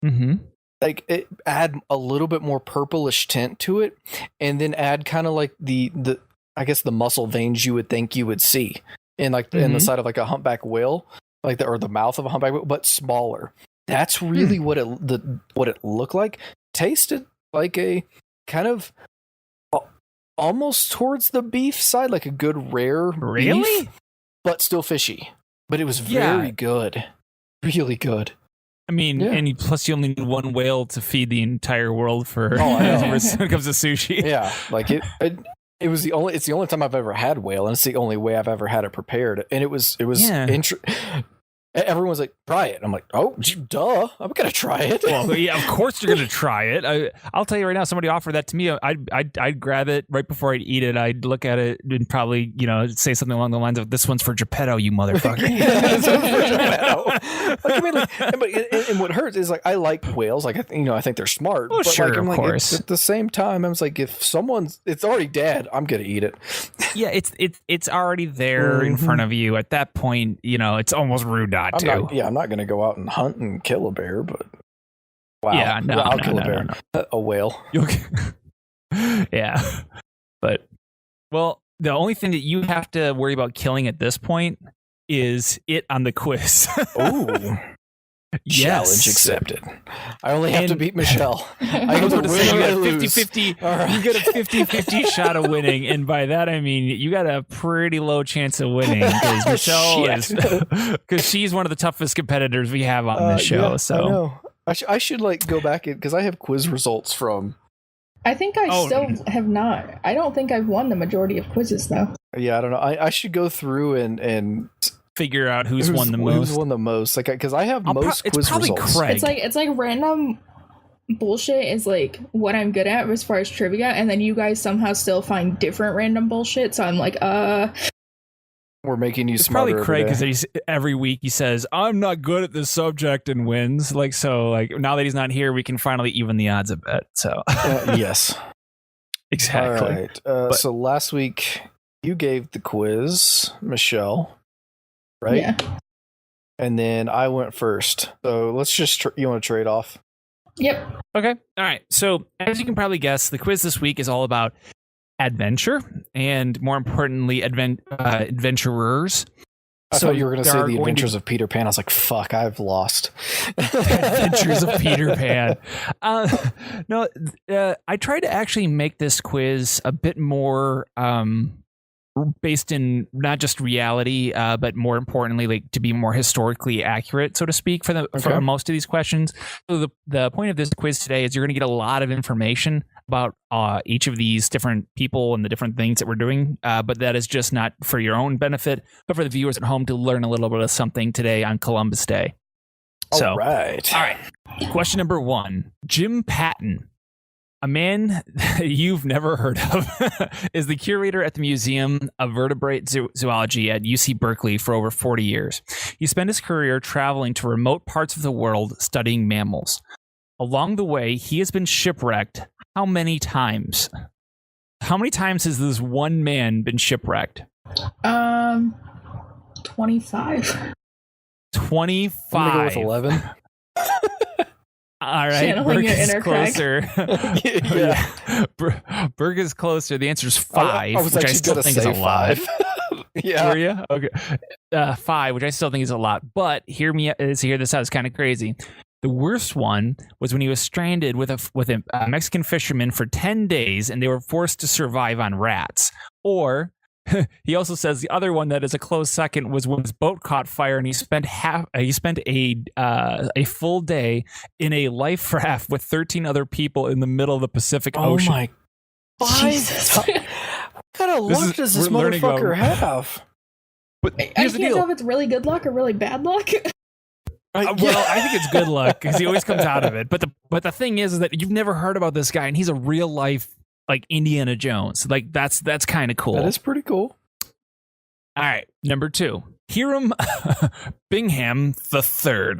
Mm-hmm. Like add a little bit more purplish tint to it, and then add kind of like the I guess the muscle veins you would think you would see in like in the side of like a humpback whale, like or the mouth of a humpback whale, but smaller. That's really what it looked like. Tasted like a kind of almost towards the beef side, like a good rare beef, but still fishy. But it was very good, really good. I mean, and plus you only need one whale to feed the entire world for I know. when it comes to sushi. Yeah, like it was it's the only time I've ever had whale, and it's the only way I've ever had it prepared. And it was everyone's like, try it. I'm like, oh, duh, I'm gonna try it. Well, yeah, of course you're gonna try it. I'll tell you right now, somebody offered that to me. I'd grab it right before I'd eat it. I'd look at it and probably say something along the lines of, "This one's for Geppetto, you motherfucker." This one's for Geppetto. Like, I mean, like, and what hurts is like I like whales. Like I think they're smart. Oh, but sure, like, I'm of like, course. At the same time, I was like, if it's already dead, I'm gonna eat it. Yeah, it's already there in front of you. At that point, it's almost rude not to. I'm not gonna go out and hunt and kill a bear, but wow. Yeah, no, I'll no, kill no, a bear. no. A whale. Yeah, but the only thing that you have to worry about killing at this point is it on the quiz. Ooh. Yes. Challenge accepted. I only have to beat Michelle. I was going to say, you got a 50-50 Right. you got a 50-50 shot of winning, and by that I mean you got a pretty low chance of winning because Michelle because she's one of the toughest competitors we have on this show. Yeah, so I know. I should like go back in because I have quiz results from. I think I still have not. I don't think I've won the majority of quizzes though. Yeah, I don't know. I should go through and figure out who's won the most. Who's won the most? Like, because I have most quiz it's probably results. Craig. It's like random bullshit is like what I'm good at as far as trivia, and then you guys somehow still find different random bullshit. So I'm like, we're making you it's smarter. Probably Craig because every week he says, "I'm not good at this subject," and wins. Like now that he's not here, we can finally even the odds a bit. So yes, exactly. All right. So last week you gave the quiz, Michelle. Right? Yeah. And then I went first. So let's just, you want to trade off? Yep. Okay. All right. So as you can probably guess, the quiz this week is all about adventure and more importantly, adventurers. I thought you were going to say the Adventures of Peter Pan. I was like, fuck, I've lost. Adventures of Peter Pan. No, I tried to actually make this quiz a bit more based in not just reality, but more importantly, like to be more historically accurate, so to speak, for most of these questions. So the point of this quiz today is you're going to get a lot of information about each of these different people and the different things that we're doing, but that is just not for your own benefit, but for the viewers at home to learn a little bit of something today on Columbus Day. All right. Question number 1. Jim Patton, a man you've never heard of, is the curator at the Museum of Vertebrate Zoology at UC Berkeley for over 40 years. He spent his career traveling to remote parts of the world studying mammals. Along the way, he has been shipwrecked how many times? How many times has this one man been shipwrecked? 25. 25. I'm going to go with 11. All right, Channeling Burke your is inner closer. Yeah. Burke is closer. The answer is 5, I was which I actually still going to think is say a lot. 5. Yeah. Were you? Okay. 5, which I still think is a lot. But hear this out. It's kind of crazy. The worst one was when he was stranded with a Mexican fisherman for 10 days, and they were forced to survive on rats. Or he also says the other one that is a close second was when his boat caught fire, and he spent a full day in a life raft with 13 other people in the middle of the Pacific Ocean. Oh my! Jesus! What kind of luck does this motherfucker have? But I here's the can't deal. tell if it's really good luck or really bad luck. Well, I think it's good luck because he always comes out of it. But the thing is that you've never heard about this guy, and he's a real life like Indiana Jones. Like that's kind of cool. That is pretty cool. All right, number 2, Hiram Bingham III.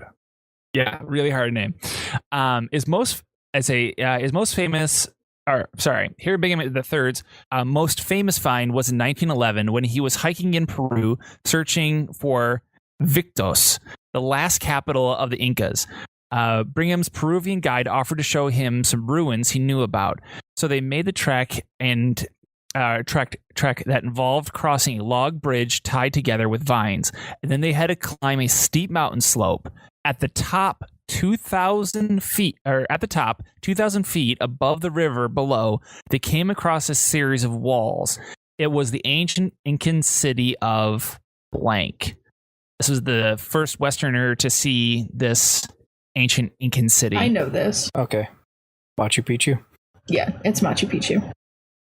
Yeah, really hard name. Is most famous Hiram Bingham III's most famous find was in 1911 when he was hiking in Peru searching for Victos, the last capital of the Incas. Bingham's Peruvian guide offered to show him some ruins he knew about. So they made the trek and trek that involved crossing a log bridge tied together with vines. And then they had to climb a steep mountain slope. At the top, 2,000 feet above the river below, they came across a series of walls. It was the ancient Incan city of blank. This was the first Westerner to see this ancient Incan city. I know this. Okay. Machu Picchu? Yeah, it's Machu Picchu.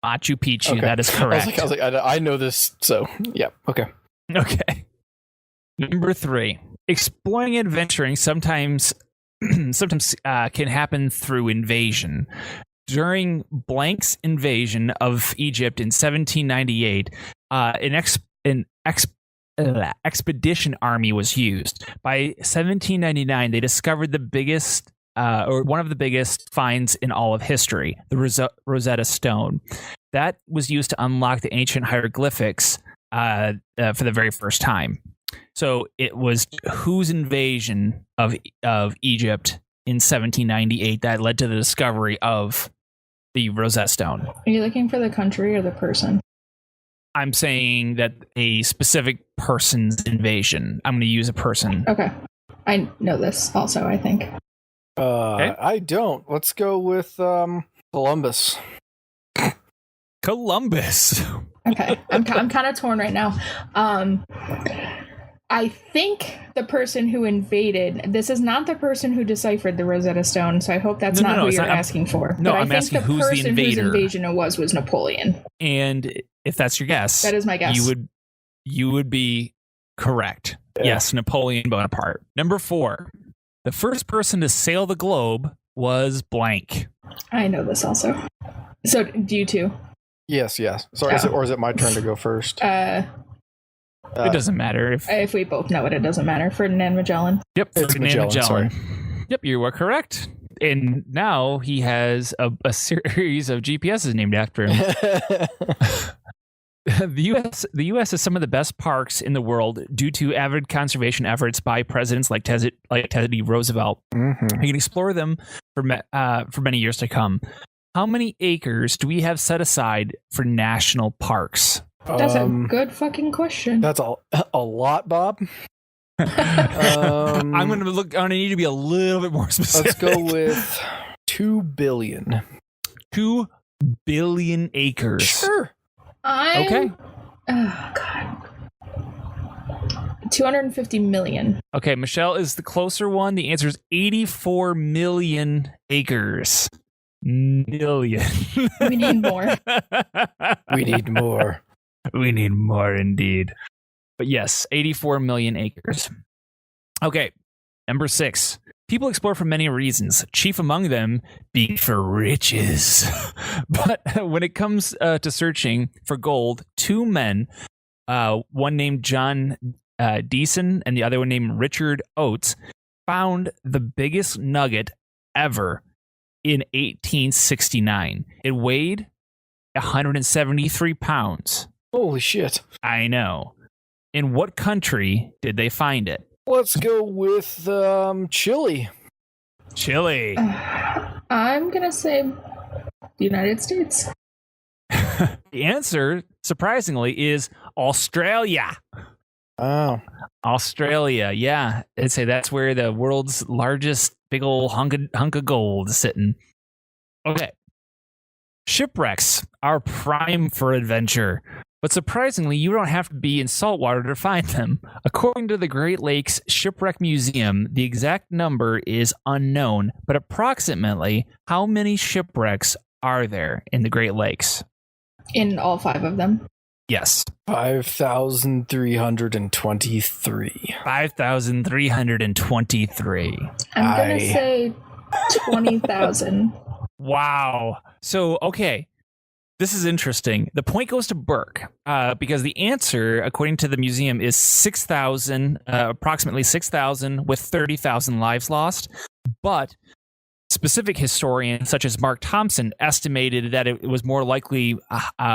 Machu Picchu, Okay. that is correct. I was like, I know this, so yeah, okay. Okay. Number 3. Exploring and adventuring sometimes can happen through invasion. During Blank's invasion of Egypt in 1798, an expedition army was used. By 1799, they discovered the biggest, or one of the biggest finds in all of history, the Rosetta Stone. That was used to unlock the ancient hieroglyphics for the very first time. So it was whose invasion of Egypt in 1798 that led to the discovery of the Rosetta Stone? Are you looking for the country or the person? I'm saying that a specific person's invasion. I'm going to use a person. Okay. I know this also, I think. Okay. I don't. Let's go with Columbus. Columbus. Okay. I'm kind of torn right now. I think the person who invaded, this is not the person who deciphered the Rosetta Stone, so I hope that's not who you're asking for. No, but I'm asking who's the person invader. whose invasion it was Napoleon. And if that's your guess, That is my guess. you would be correct. Yeah. Yes, Napoleon Bonaparte. Number 4. The first person to sail the globe was blank. I know this also. So, do you too? Yes. Sorry, is it my turn to go first? It doesn't matter If we both know it, it doesn't matter. Ferdinand Magellan. Yep, It's Ferdinand Magellan, Yep, you are correct. And now he has a series of GPSs named after him. The U.S. has some of the best parks in the world due to avid conservation efforts by presidents like Teddy Roosevelt. Mm-hmm. You can explore them for many years to come. How many acres do we have set aside for national parks? That's a good fucking question. That's a lot, Bob. I'm gonna need to be a little bit more specific. Let's go with 2 billion. 2 billion acres. Sure. Okay. Oh God. 250 million. Okay, Michelle is the closer one. The answer is 84 million acres. Million. We need more. We need more. We need more indeed. But yes, 84 million acres. Okay, number 6. People explore for many reasons, chief among them being for riches. But when it comes to searching for gold, 2 men, one named John Deason and the other one named Richard Oates, found the biggest nugget ever in 1869. It weighed 173 pounds. Holy shit. I know. In what country did they find it? Let's go with Chile. Chile. I'm gonna say the United States. The answer, surprisingly, is Australia. Oh. Australia, yeah. I'd say that's where the world's largest big old hunk of gold is sitting. Okay. Shipwrecks are prime for adventure. But surprisingly, you don't have to be in saltwater to find them. According to the Great Lakes Shipwreck Museum, the exact number is unknown, but approximately how many shipwrecks are there in the Great Lakes? In all 5 of them. Yes. 5,323. 5,323. I'm gonna say 20,000. Wow. So, okay. This is interesting. The point goes to Burke because the answer, according to the museum, is 6,000, approximately 6,000 with 30,000 lives lost. But specific historians, such as Mark Thompson, estimated that it was more likely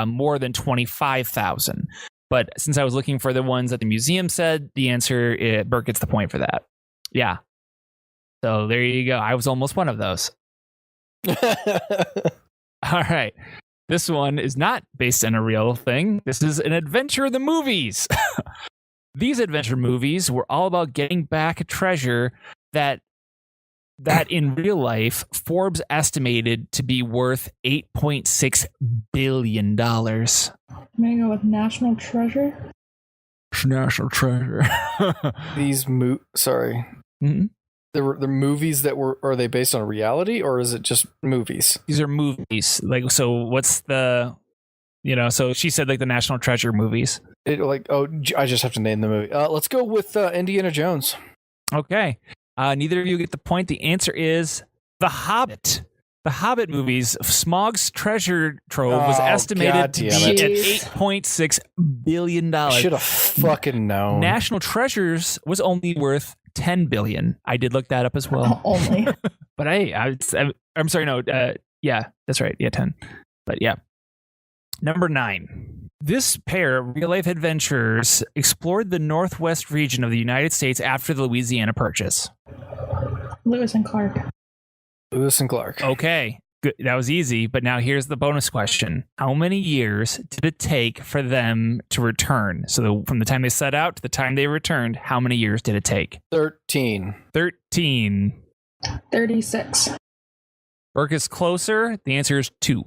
more than 25,000. But since I was looking for the ones that the museum said, the answer, Burke gets the point for that. Yeah. So there you go. I was almost one of those. All right. This one is not based on a real thing. This is an adventure of the movies. These adventure movies were all about getting back a treasure that in real life, Forbes estimated to be worth $8.6 billion. I'm going to go with National Treasure. National Treasure. These sorry. Mm-hmm. The movies that are they based on reality, or is it just movies? These are movies. Like, so what's the, so she said like the National Treasure movies. I just have to name the movie. Let's go with Indiana Jones. Okay. Neither of you get the point. The answer is The Hobbit. The Hobbit movies, Smaug's treasure trove was estimated to be at $8.6 billion. Should have fucking known. National Treasures was only worth $10 billion. I did look that up as well. Only. But I'm sorry, no. Yeah, that's right. Yeah, 10. But yeah. Number 9. This pair of real-life adventurers explored the northwest region of the United States after the Louisiana Purchase. Lewis and Clark. Lewis and Clark. Okay, good. That was easy, but now here's the bonus question. How many years did it take for them to return? So from the time they set out to the time they returned, how many years did it take? 13. 36. Burke is closer. The answer is 2.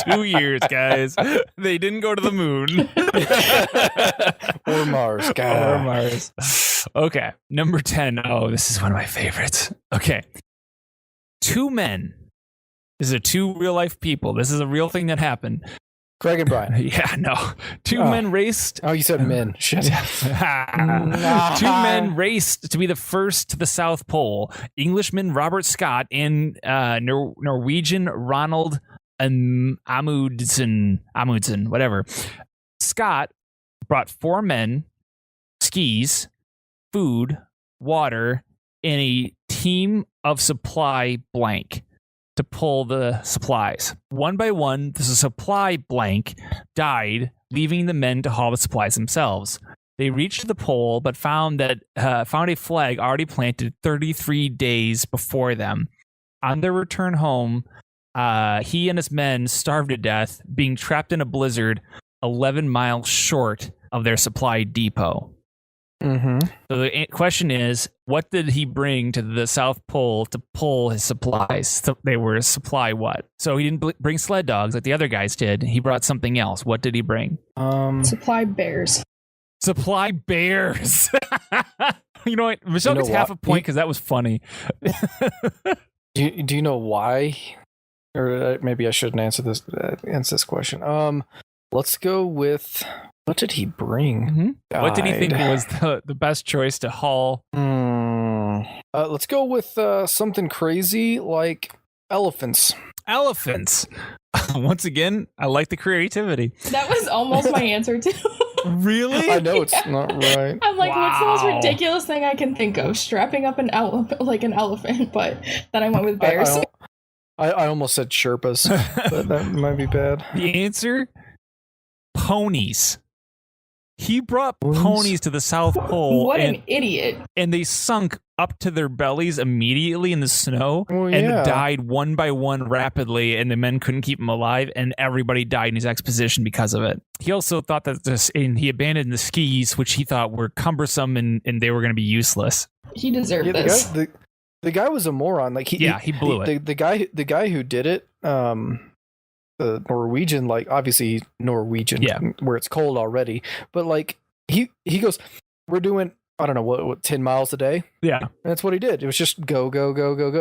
2 years, guys. They didn't go to the moon. Or Mars. God. Or Mars. Okay. Number 10. Oh, this is one of my favorites. Okay. 2 men. These are 2 real life people. This is a real thing that happened. Craig and Brian. Yeah, no. 2 men raced. Oh, you said men. Shit. 2 men raced to be the first to the South Pole. Englishman Robert Scott and Norwegian Ronald Amundsen, whatever. Scott brought 4 men, skis, food, water, and a team of supply blank to pull the supplies. One by one, the supply blank died, leaving the men to haul the supplies themselves. They reached the pole, but found a flag already planted 33 days before them. On their return home, he and his men starved to death, being trapped in a blizzard 11 miles short of their supply depot. Mm-hmm. So the question is, what did he bring to the South Pole to pull his supplies? So they were supply what? So he didn't bring sled dogs like the other guys did. He brought something else. What did he bring? Supply bears. Supply bears. You know what? Michelle gets half a point because that was funny. Do you know why? Or maybe I shouldn't answer this question. Let's go with, what did he bring? Mm-hmm. What did he think was the best choice to haul? Let's go with something crazy like elephants. Elephants. Once again, I like the creativity. That was almost my answer too. Really? I know it's not right. I'm like, what's the most ridiculous thing I can think of? Strapping up an elephant, but then I went with bears. I almost said Sherpas, but that might be bad. The answer? Ponies. He brought ponies to the South Pole. What an idiot. And they sunk up to their bellies immediately in the snow and died one by one rapidly, and the men couldn't keep them alive, and everybody died in his exposition because of it. He also thought that he abandoned the skis, which he thought were cumbersome and they were going to be useless. He deserved this. The guy was a moron. Like he blew it. The guy who did it, the Norwegian, like obviously Norwegian, where it's cold already, but like he goes, we're doing, I don't know what 10 miles a day. Yeah, and that's what he did. It was just go.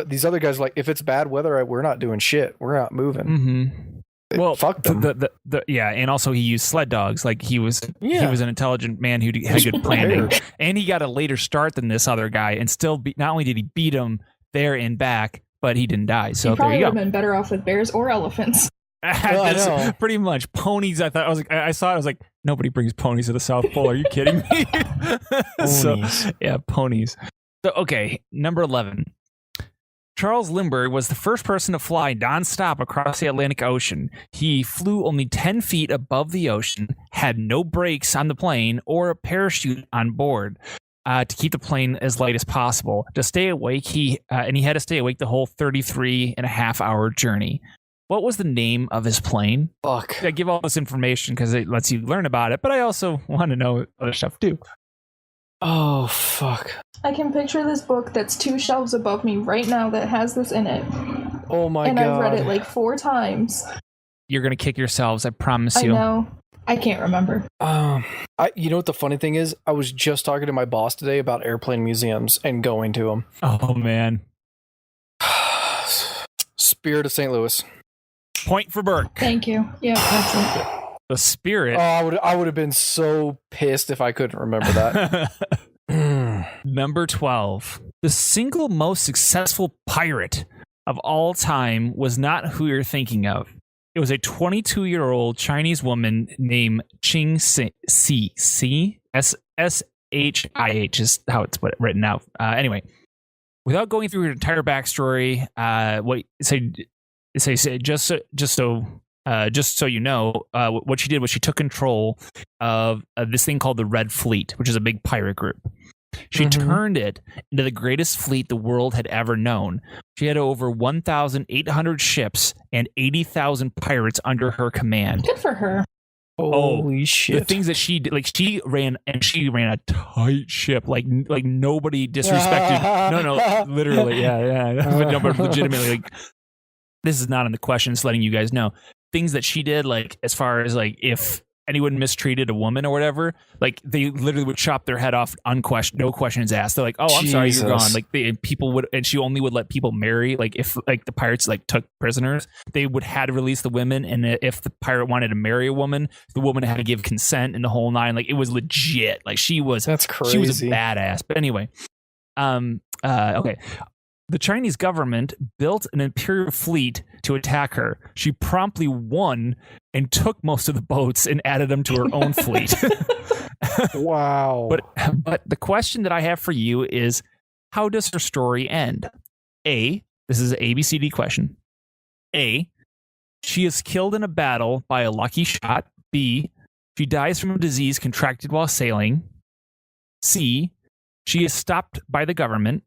These other guys, like, if it's bad weather, we're not doing shit. We're not moving. Mm-hmm. Well, fuck them. And also he used sled dogs. Like he was an intelligent man who had good planning, and he got a later start than this other guy, and still not only did he beat him there and back, but he didn't die. So he probably there you go. would have been better off with bears or elephants. Pretty much ponies. I saw it. I was like, nobody brings ponies to the South Pole. Are you kidding me? Ponies. So, yeah, ponies. So, okay, number 11. Charles Lindbergh was the first person to fly nonstop across the Atlantic Ocean. He flew only 10 feet above the ocean, had no brakes on the plane or a parachute on board to keep the plane as light as possible. To stay awake, he had to stay awake the whole 33.5-hour journey. What was the name of his plane? Fuck. I give all this information because it lets you learn about it, but I also want to know other stuff too. Oh, fuck. I can picture this book that's 2 shelves above me right now that has this in it. Oh my and god. I've read it like 4 times. You're going to kick yourselves, I promise I you. know. I can't remember. You know what the funny thing is? I was just talking to my boss today about airplane museums and going to them. Oh, man. Spirit of St. Louis. Point for Burke. Thank you. Yeah, that's it. The Spirit. Oh, I would have been so pissed if I couldn't remember that. Number 12. The single most successful pirate of all time was not who you're thinking of. It was a 22-year-old Chinese woman named Qing Si. S-H-I-H is how it's written out. Anyway, without going through her entire backstory, just so you know, what she did was she took control of this thing called the Red Fleet, which is a big pirate group. She turned it into the greatest fleet the world had ever known. She had over 1,800 ships and 80,000 pirates under her command. Good for her. Holy shit. The things that she did, like she ran a tight ship, like nobody disrespected. No, literally, yeah. But legitimately, like, this is not in the question, it's letting you guys know. Things that she did, like, as far as, like, if anyone mistreated a woman or whatever, like, they literally would chop their head off, no questions asked. They're like, oh, I'm sorry, you're gone. Like, people would, and she only would let people marry, like, if, like, the pirates, like, took prisoners, they would had to release the women, and if the pirate wanted to marry a woman, the woman had to give consent and the whole nine. Like, it was legit. Like, that's crazy. She was a badass. But anyway, okay. The Chinese government built an imperial fleet to attack her. She promptly won and took most of the boats and added them to her own fleet. Wow. But the question that I have for you is, how does her story end? A, this is an ABCD question. A, she is killed in a battle by a lucky shot. B, she dies from a disease contracted while sailing. C, she is stopped by the government.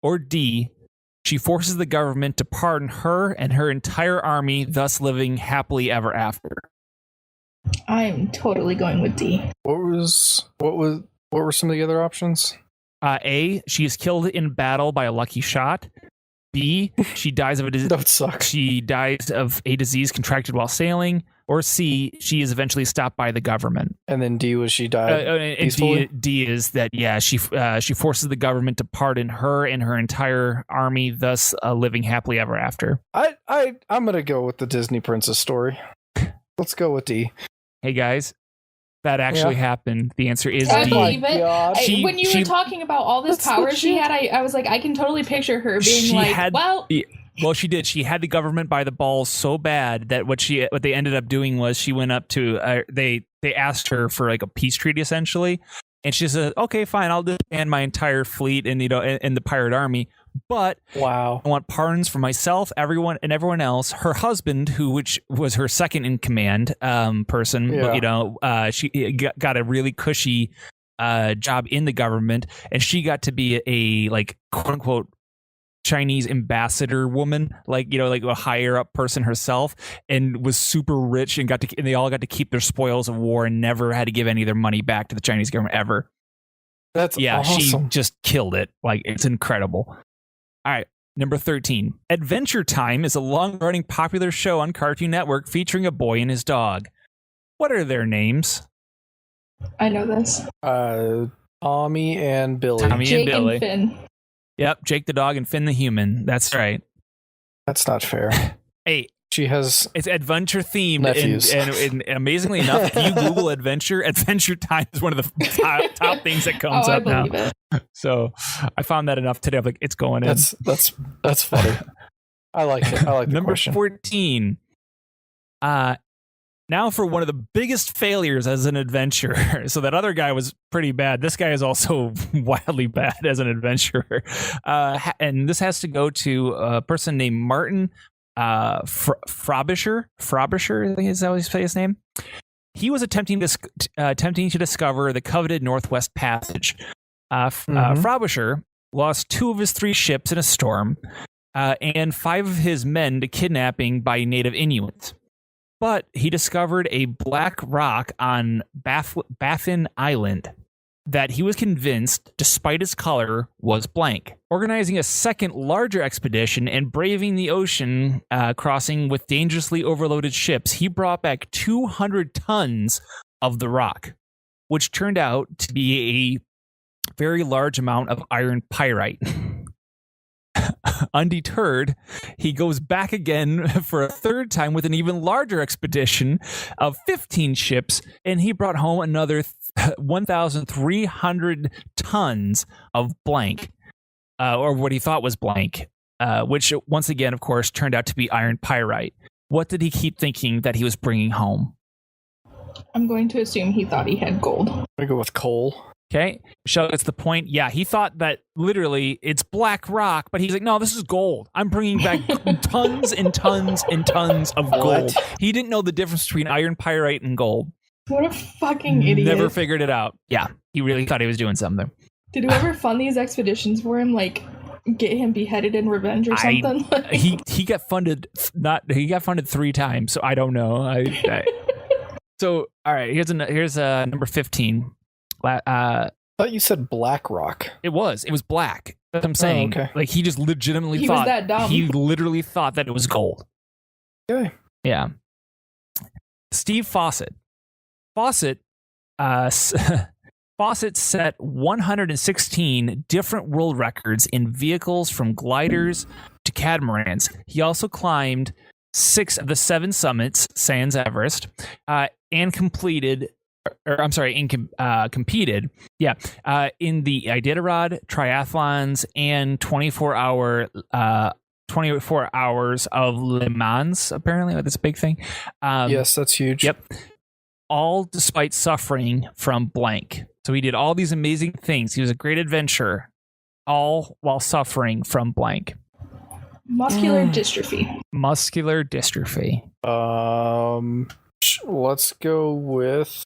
Or D, she forces the government to pardon her and her entire army, thus living happily ever after. I'm totally going with D. What were some of the other options? A, she is killed in battle by a lucky shot. B, she dies of a disease. That sucks. She dies of a disease contracted while sailing. Or C, she is eventually stopped by the government. And then D was she died peacefully? D is that, yeah, she forces the government to pardon her and her entire army, thus living happily ever after. I'm gonna go with the Disney princess story. Let's go with D. Hey guys, that actually happened. The answer is I D. believe it. When you were talking about all this power she had, I was like, I can totally picture her being Well, she did. She had the government by the balls so bad that what they ended up doing was she went up to they asked her for like a peace treaty essentially, and she said, "Okay, fine, I'll disband my entire fleet and and the pirate army, but wow, I want pardons for myself, everyone else." Her husband, which was her second in command person, she got a really cushy job in the government, and she got to be a like quote unquote Chinese ambassador woman, like a higher up person herself, and was super rich and they all got to keep their spoils of war and never had to give any of their money back to the Chinese government ever. That's awesome. She just killed it. Like, it's incredible. All right, number 13. Adventure Time is a long-running popular show on Cartoon Network featuring a boy and his dog. What are their names? I know this. Tommy and Billy. Jake and Finn. Yep, Jake the dog and Finn the human. That's right. That's not fair. Hey, it's adventure themed, and amazingly enough, if you Google adventure Time is one of the top things that comes up now. It. So I found that enough today. I'm like, it's going in. That's funny. I like it. I like the Number question. 14. Now Now for one of the biggest failures as an adventurer. So that other guy was pretty bad. This guy is also wildly bad as an adventurer. And this has to go to a person named Martin Frobisher. Frobisher, I think is how you say his name. He was attempting to discover the coveted Northwest Passage. Frobisher lost 2 of his 3 ships in a storm, and 5 of his men to kidnapping by native Inuits. But he discovered a black rock on Baffin Island that he was convinced, despite its color, was blank. Organizing a second larger expedition and braving the ocean crossing with dangerously overloaded ships, he brought back 200 tons of the rock, which turned out to be a very large amount of iron pyrite. Undeterred, he goes back again for a third time with an even larger expedition of 15 ships, and he brought home another 1,300 tons of blank, or what he thought was blank, which once again, of course, turned out to be iron pyrite. What did he keep thinking that he was bringing home? I'm going to assume he thought he had gold. I'm gonna go with coal. Okay, Michelle gets the point. Yeah, he thought that literally it's black rock, but he's like, no, this is gold. I'm bringing back tons and tons and tons of gold. He didn't know the difference between iron pyrite and gold. What a fucking idiot. Never figured it out. Yeah, he really thought he was doing something. Did whoever fund these expeditions for him, like, get him beheaded in revenge or something? He got funded. He got funded 3 times, so I don't know. So all right, here's number 15. I thought you said black rock. It was black. That's what I'm saying. Okay. Like he just legitimately He thought was that dumb. he literally thought that it was gold. Okay. Yeah. Steve Fawcett. Fawcett set 116 different world records in vehicles from gliders to catamarans. He also climbed 6 of the 7 summits, sans Everest, and competed in the Iditarod triathlons and 24 hours of Le Mans. Apparently, that's a big thing. Yes, that's huge. Yep. All despite suffering from blank. So he did all these amazing things. He was a great adventurer, all while suffering from blank. Muscular dystrophy. Muscular dystrophy. Let's go with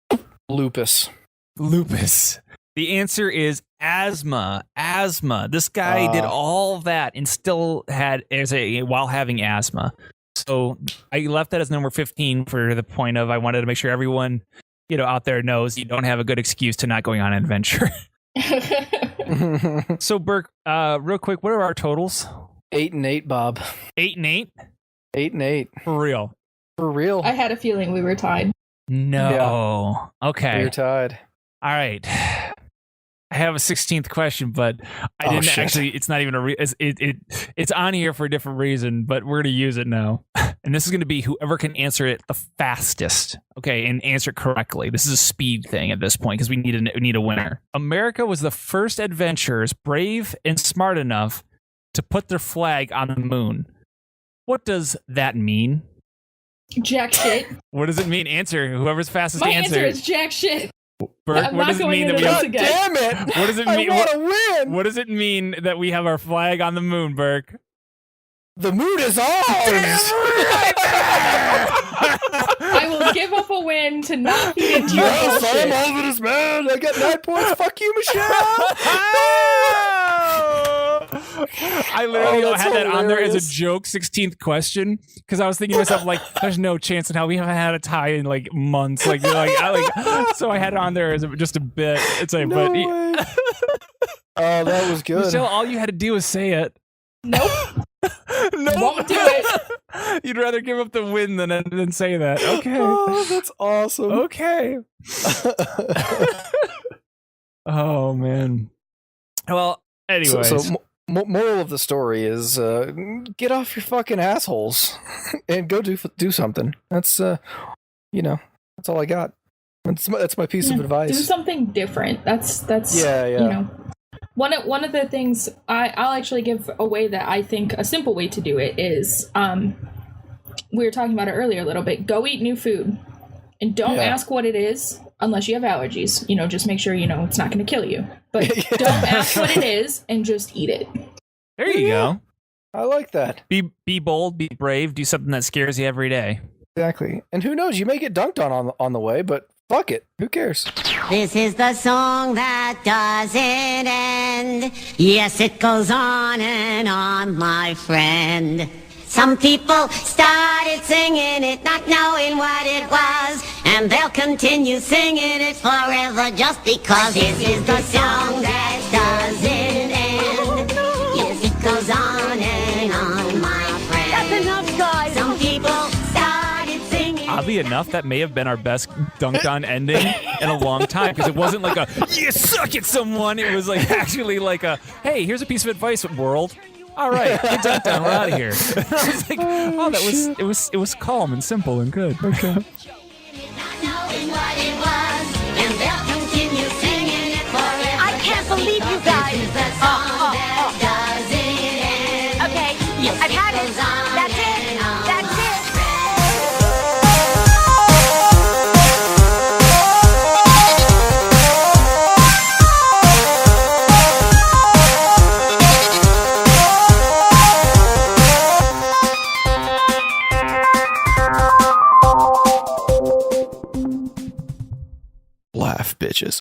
lupus. Lupus. The answer is asthma. Asthma. This guy did all that and still had while having asthma. So I left that as number 15 for the point of I wanted to make sure everyone, out there knows you don't have a good excuse to not going on an adventure. So Burke, real quick, what are our totals? 8 and 8, Bob. 8 and 8? 8 and 8. For real. For real. I had a feeling we were tied. No. Yeah. Okay. We're tied. All right. I have a 16th question, but I didn't actually. It's not even it's on here for a different reason, but we're going to use it now. And this is going to be whoever can answer it the fastest. Okay, and answer it correctly. This is a speed thing at this point because we need a winner. America was the first adventurers brave and smart enough to put their flag on the moon. What does that mean? Jack shit. What does it mean? Answer. Whoever's fastest My to answer. answer is jack shit. Bert, what does it mean that we God damn it! What does it mean? I want to win. What does it mean that we have our flag on the moon, Burke? The moon is ours. I will give up a win to not feed into your Yes, bullshit. I'm over this man. I got 9 points. Fuck you, Michelle. I literally had that on there as a hilarious. joke, 16th question, because I was thinking to myself, like, there's no chance in hell we haven't had a tie in like months. So I had it on there as just a bit. It's like, No way. Oh, that was good. Michelle, all you had to do was say it. Nope. No, Won't do it. You'd rather give up the win than say that. Okay. Oh, that's awesome. Okay. Oh man. Well, anyways. So moral of the story is get off your fucking assholes and go do something. That's that's all I got. That's my piece of advice. Do something different. That's Yeah. One of the things I'll actually give away that I think a simple way to do it is we were talking about it earlier a little bit. Go eat new food. And don't Yeah. ask what it is unless you have allergies. Just make sure it's not going to kill you. But don't ask what it is and just eat it. There you go. I like that. Be bold, be brave, do something that scares you every day. Exactly. And who knows? You may get dunked on the way, but fuck it. Who cares? This is the song that doesn't end. Yes, it goes on and on, my friend. Some people started singing it, not knowing what it was, and they'll continue singing it forever just because this is the song that doesn't end. Yes, it goes on and on, my friend. That's enough, guys. Some people started singing. Oddly enough, that may have been our best dunked on ending in a long time, because it wasn't like a "you suck at someone." It was like actually like a "hey, here's a piece of advice, world. All right, get dunked on. We're out of here." And I was like, "Oh, it was calm and simple and good." Okay. Not knowing what it was, and they'll continue singing it forever. I can't believe you guys. This is the song that doesn't end. Okay, I've had it. That's it. That's it. Laugh, bitches.